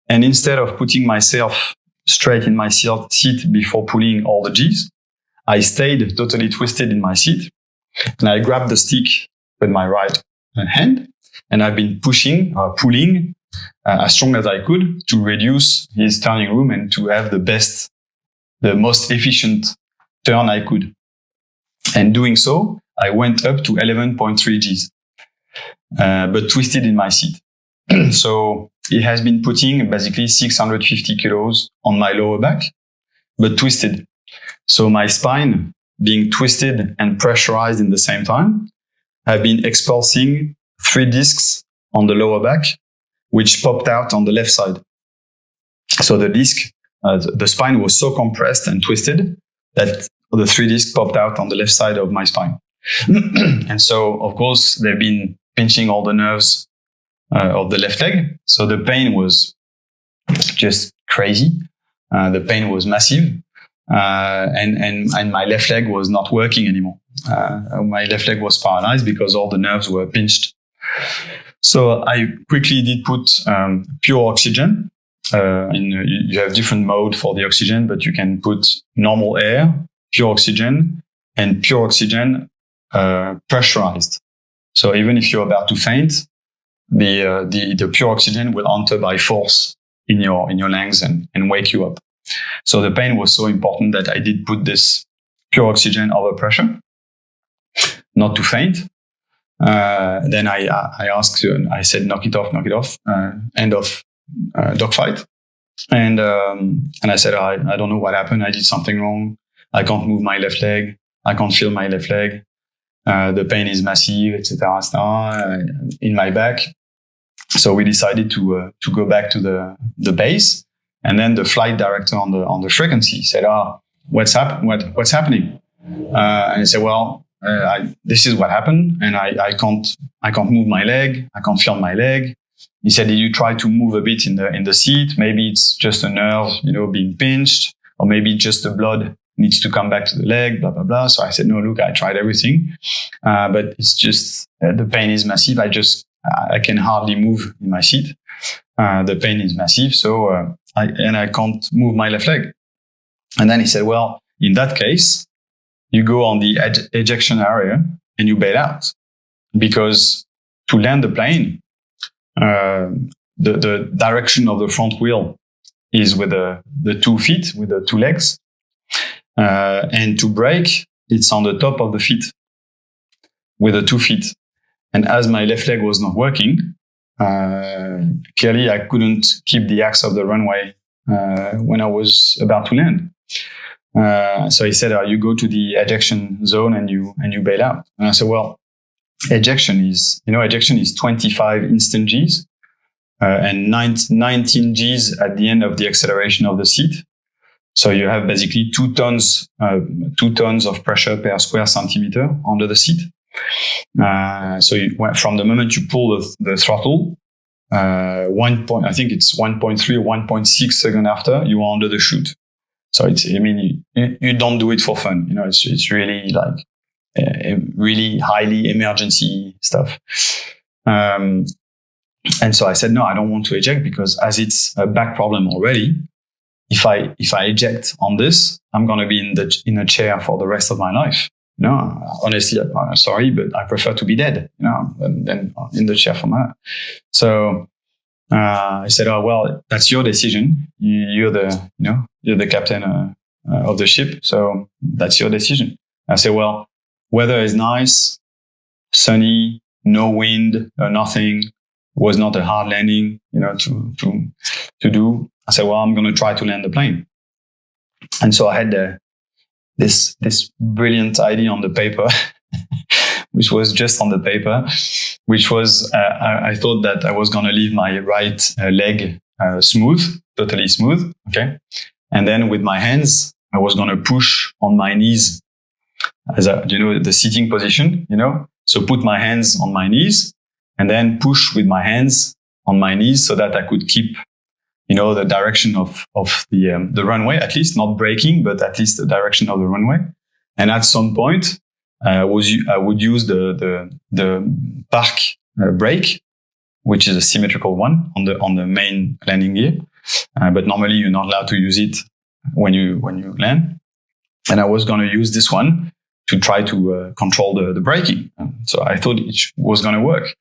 And instead of putting myself straight in my seat before pulling all the G's, I stayed totally twisted in my seat. And I grabbed the stick with my right hand. And I've been pulling as strong as I could to reduce his turning room and to have the most efficient turn I could. And doing so, I went up to 11.3 Gs, but twisted in my seat. So he has been putting basically 650 kilos on my lower back, but twisted. So my spine being twisted and pressurized in the same time, I've been expulsing 3 discs on the lower back, which popped out on the left side. So the disc, the spine was so compressed and twisted that the 3 discs popped out on the left side of my spine. And so, of course, they've been pinching all the nerves of the left leg. So the pain was just crazy. The pain was massive. And my left leg was not working anymore. My left leg was paralyzed because all the nerves were pinched. So I quickly did put pure oxygen. You have different mode for the oxygen, but you can put normal air, pure oxygen, and pure oxygen pressurized. So even if you're about to faint, the pure oxygen will enter by force in your lungs and wake you up. So the pain was so important that I did put this pure oxygen over pressure, not to faint. Then I asked, I said, knock it off, end of dogfight. And I said, I don't know what happened. I did something wrong. I can't move my left leg. I can't feel my left leg. The pain is massive, etc., in my back. So we decided to go back to the base. And then the flight director on the frequency said, what's happening? And I said, well, this is what happened. And I can't move my leg. I can't feel my leg. He said, did you try to move a bit in the seat? Maybe it's just a nerve, being pinched, or maybe just the blood needs to come back to the leg, blah, blah, blah. So I said, no, look, I tried everything. But it's just, the pain is massive. I can hardly move in my seat. The pain is massive. So, I can't move my left leg. And then he said, well, in that case, you go on the ejection area and you bail out, because to land the plane, the direction of the front wheel is with the 2 feet, with the 2 legs. And to brake, it's on the top of the feet with the 2 feet. And as my left leg was not working, clearly I couldn't keep the axe of the runway when I was about to land. So he said, you go to the ejection zone and you bail out. And I said, well, ejection is 25 instant Gs and 19 Gs at the end of the acceleration of the seat. So you have basically 2 tons of pressure per square centimeter under the seat. So from the moment you pull the throttle, I think it's 1.3 or 1.6 seconds after, you are under the chute. So you don't do it for fun. It's really like really highly emergency stuff. And so I said, no, I don't want to eject because as it's a back problem already, if I eject on this, I'm going to be in a chair for the rest of my life. Honestly, I'm sorry, but I prefer to be dead, than in the chair for my life. So I said, oh, well, that's your decision. You're the captain of the ship. So that's your decision. I said, well, weather is nice, sunny, no wind, nothing. Was not a hard landing, to do. I said, well, I'm going to try to land the plane. And so I had this brilliant idea on the paper, which was just on the paper, which was, I thought that I was going to leave my right leg totally smooth. Okay. And then with my hands, I was going to push on my knees as the seating position, so put my hands on my knees and then push with my hands on my knees so that I could keep, the direction of the runway, at least not braking, but at least the direction of the runway. And at some point, I would use the park brake, which is a symmetrical one on the main landing gear. But normally you're not allowed to use it when you land. And I was going to use this one to try to control the braking. So I thought it was going to work.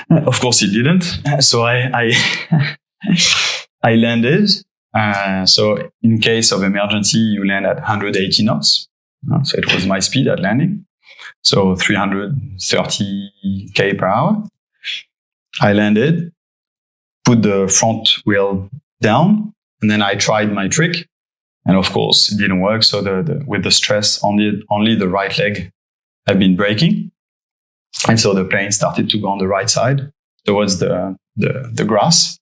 Of course, it didn't. So I landed. So in case of emergency, you land at 180 knots. So it was my speed at landing. So 330 k per hour. I landed, put the front wheel down, and then I tried my trick. And of course, it didn't work. So with the stress, only the right leg had been braking. And so the plane started to go on the right side towards the grass.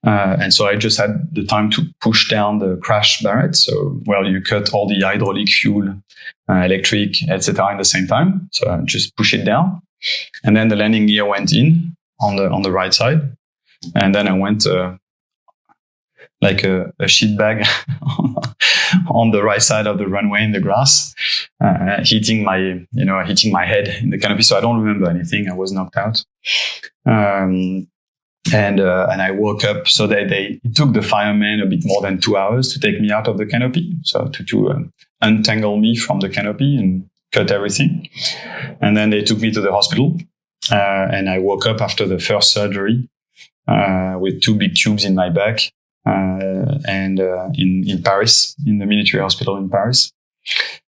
And so I just had the time to push down the crash barrette. So, you cut all the hydraulic, fuel, electric, etc. in the same time. So I just push it down. And then the landing gear went in on the right side. And then I went like a sheet bag on the right side of the runway in the grass, hitting my head in the canopy. So I don't remember anything. I was knocked out. And I woke up. So it took the firemen a bit more than 2 hours to take me out of the canopy. So to untangle me from the canopy and cut everything. And then they took me to the hospital. And I woke up after the first surgery, with 2 big tubes in my back. And in Paris, in the military hospital in Paris.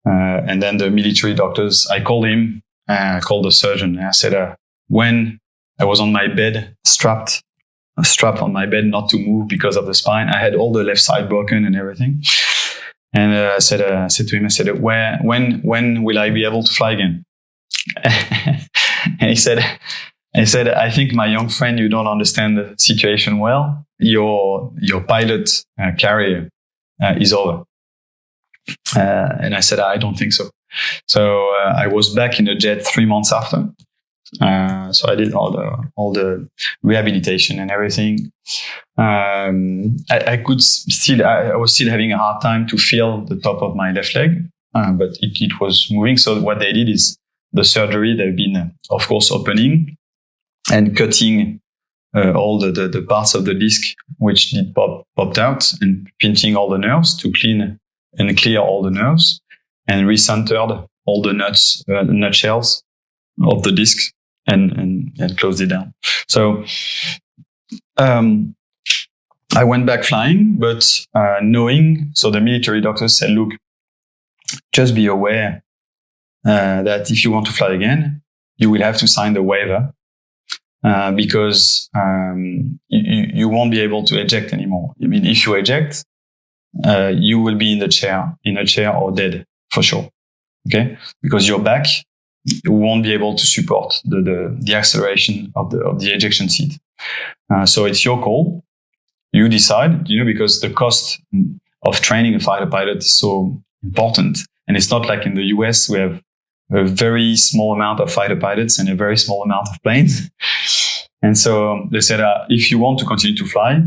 And then the military doctors, I called him, I called the surgeon. And I said, when I was on my bed, strapped on my bed, not to move because of the spine, I had all the left side broken and everything. And I said to him, when will I be able to fly again? And he said, I think, my young friend, you don't understand the situation well. Your pilot career is over. And I said, I don't think so. So I was back in the jet 3 months after. So I did all the rehabilitation and everything. I was still having a hard time to feel the top of my left leg, but it was moving. So what they did is the surgery, they've been, of course, opening and cutting all the parts of the disc which did popped out, and pinching all the nerves to clean and clear all the nerves, and recentered all the nutshells of the disc and closed it down. So I went back flying, but knowing, so the military doctors said, look, just be aware that if you want to fly again, you will have to sign the waiver. Because you won't be able to eject anymore. I mean, if you eject, you will be in a chair or dead for sure. Okay, because your back won't be able to support the acceleration of the ejection seat. So it's your call. You decide. Because the cost of training a fighter pilot is so important, and it's not like in the US we have a very small amount of fighter pilots and a very small amount of planes. And so they said, if you want to continue to fly,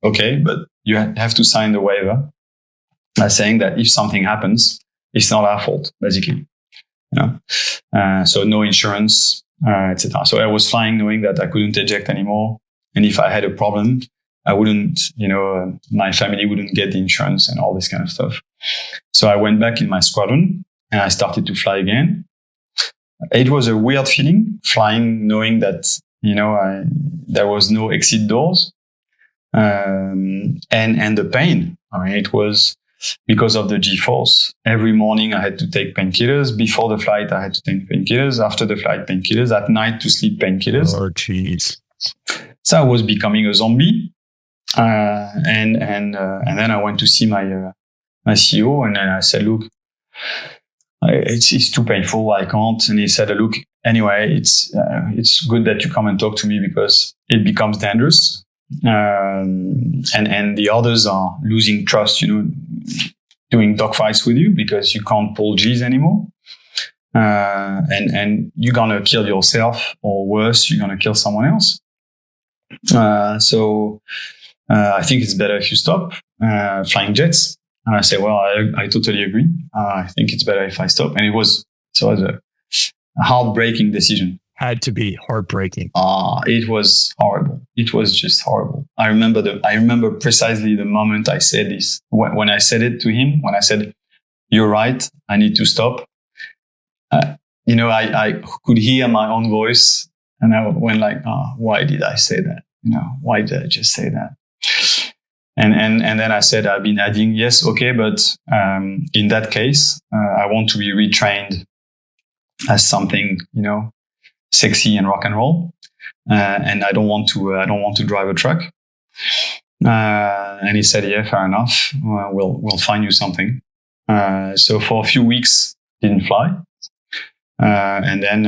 okay, but you have to sign the waiver saying that if something happens, it's not our fault, basically. So no insurance, etc. So I was flying knowing that I couldn't eject anymore. And if I had a problem, I wouldn't, my family wouldn't get the insurance and all this kind of stuff. So I went back in my squadron and I started to fly again. It was a weird feeling, flying knowing that, there was no exit doors. And the pain. I mean, it was because of the G-force. Every morning I had to take painkillers. Before the flight, I had to take painkillers. After the flight, painkillers. At night, to sleep, painkillers. Oh, jeez. So I was becoming a zombie. And then I went to see my CEO, and then I said, look, it's too painful. I can't. And he said, look, anyway, it's good that you come and talk to me because it becomes dangerous. And the others are losing trust, doing dogfights with you because you can't pull G's anymore. And you're going to kill yourself, or worse, you're going to kill someone else. So I think it's better if you stop flying jets. And I say, well, I totally agree. I think it's better if I stop. And it was a heartbreaking decision. Had to be heartbreaking. It was horrible. It was just horrible. I remember precisely the moment I said this. When I said it to him, when I said, you're right, I need to stop. I could hear my own voice, and I went like, why did I say that? Why did I just say that? And then I said, I've been adding, yes, okay, but in that case, I want to be retrained as something, sexy and rock and roll, and I don't want to drive a truck. And he said, yeah, fair enough. We'll find you something. So for a few weeks, didn't fly. And then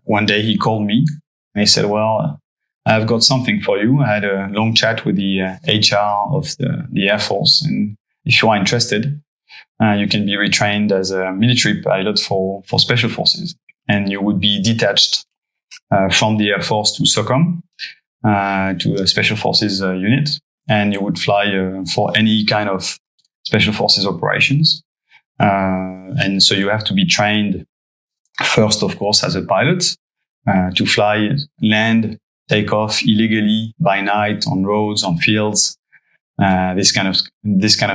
one day he called me and he said, well, I've got something for you. I had a long chat with the HR of the Air Force, and if you are interested, you can be retrained as a military pilot for special forces, and you would be detached from the Air Force to SOCOM, to a special forces unit, and you would fly for any kind of special forces operations. And so you have to be trained first, of course, as a pilot to fly, land, take off illegally by night on roads, on fields, this kind of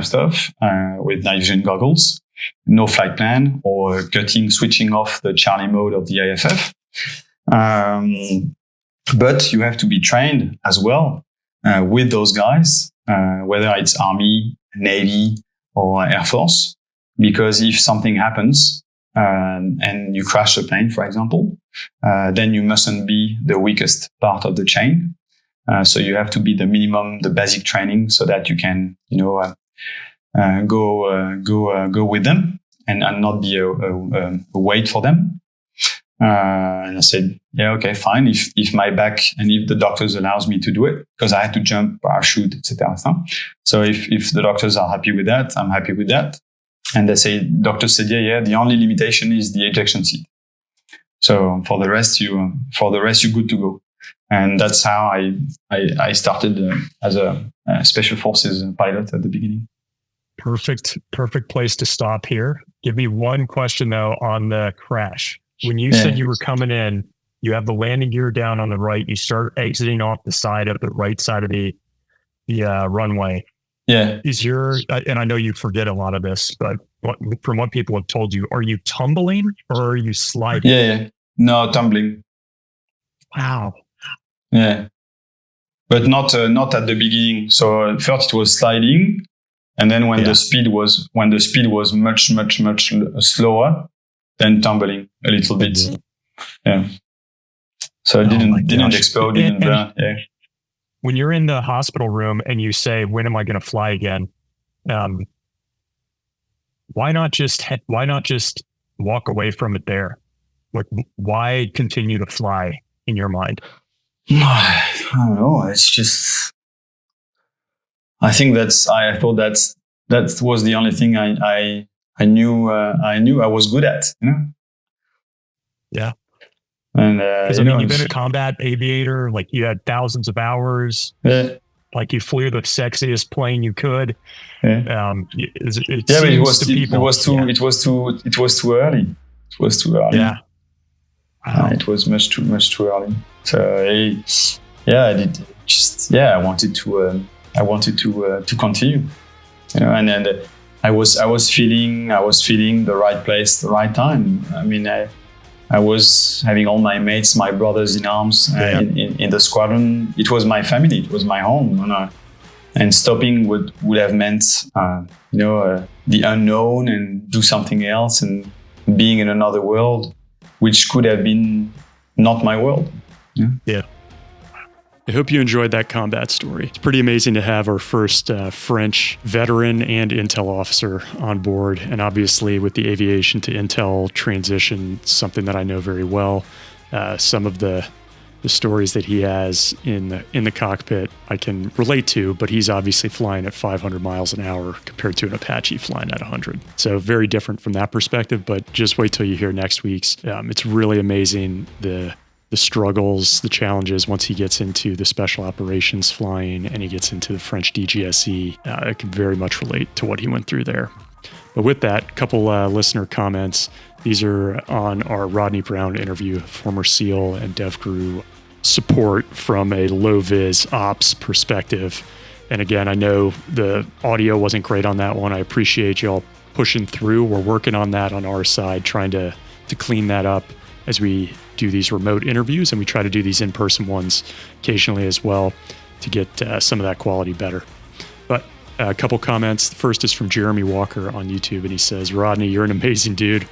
stuff, with night vision goggles, no flight plan, or switching off the Charlie mode of the IFF. But you have to be trained as well with those guys, whether it's Army, Navy, or Air Force, because if something happens and you crash a plane, for example, then you mustn't be the weakest part of the chain. So you have to be the minimum, the basic training, so that you can, go with them and not be a weight for them. And I said, yeah, okay, fine. If my back and if the doctors allows me to do it, because I had to jump, parachute, etc. So if the doctors are happy with that, I'm happy with that. And doctors said, yeah, the only limitation is the ejection seat. So for the rest, you're good to go. And that's how I started as a special forces pilot at the beginning. Perfect place to stop here. Give me one question though on the crash. When you said you were coming in, you have the landing gear down on the right. You start exiting off the side of the right side of the runway. Yeah. And I know you forget a lot of this, but from what people have told you, are you tumbling or are you sliding? Yeah. No, tumbling. Wow. Yeah. But not at the beginning. So first it was sliding. And then when the speed was much, much, much slower, then tumbling a little bit. Yeah. So it didn't explode, didn't burn. Yeah. When you're in the hospital room and you say, when am I going to fly again? Why not just walk away from it there? Like, why continue to fly in your mind? I don't know. It's just, I think I thought that was the only thing I knew I was good at, Yeah. And you've been a combat aviator, like you had thousands of hours. Yeah. Like you flew the sexiest plane you could. Yeah. It was too early. It was too early. Yeah. Wow. It was much too early. So I did just I wanted to continue, and then I was feeling the right place, the right time. I mean, I was having all my mates, my brothers in arms in the squadron. It was my family, it was my home, and stopping would have meant the unknown and do something else and being in another world, which could have been not my world. Yeah. I hope you enjoyed that combat story. It's pretty amazing to have our first French veteran and intel officer on board. And obviously with the aviation to intel transition, something that I know very well. Some of the stories that he has in the cockpit I can relate to, but he's obviously flying at 500 miles an hour compared to an Apache flying at 100. So very different from that perspective, but just wait till you hear next week's. It's really amazing the struggles, the challenges once he gets into the special operations flying and he gets into the French DGSE. I can very much relate to what he went through there. But with that, a couple listener comments. These are on our Rodney Brown interview, former SEAL and DevCrew support from a low-vis ops perspective. And again, I know the audio wasn't great on that one. I appreciate y'all pushing through. We're working on that on our side, trying to clean that up as we do these remote interviews, and we try to do these in-person ones occasionally as well to get some of that quality better. But a couple comments. The first is from Jeremy Walker on YouTube, and he says, Rodney, you're an amazing dude.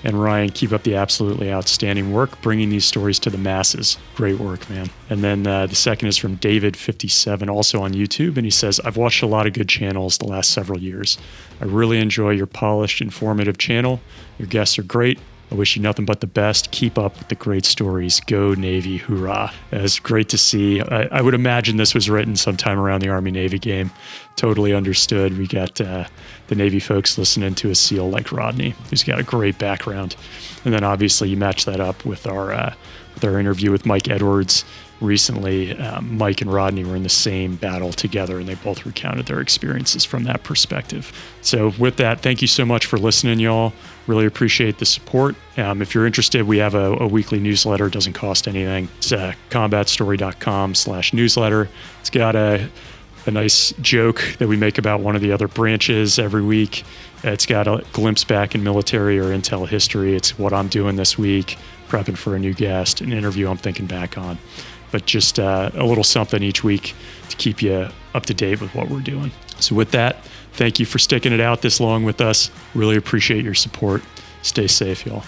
And Ryan, keep up the absolutely outstanding work, bringing these stories to the masses. Great work, man. And then the second is from David57, also on YouTube, and he says, I've watched a lot of good channels the last several years. I really enjoy your polished, informative channel. Your guests are great. I wish you nothing but the best. Keep up with the great stories. Go Navy, hoorah. It's great to see. I would imagine this was written sometime around the Army-Navy game. Totally understood. We got the Navy folks listening to a SEAL like Rodney, who's got a great background. And then obviously you match that up with our interview with Mike Edwards recently. Mike and Rodney were in the same battle together, and they both recounted their experiences from that perspective. So with that, thank you so much for listening, y'all. Really appreciate the support. If you're interested, we have a weekly newsletter. It doesn't cost anything. It's combatstory.com/newsletter. It's got a nice joke that we make about one of the other branches every week. It's got a glimpse back in military or intel history. It's what I'm doing this week, prepping for a new guest, an interview I'm thinking back on. But just a little something each week to keep you up to date with what we're doing. So with that, thank you for sticking it out this long with us. Really appreciate your support. Stay safe, y'all.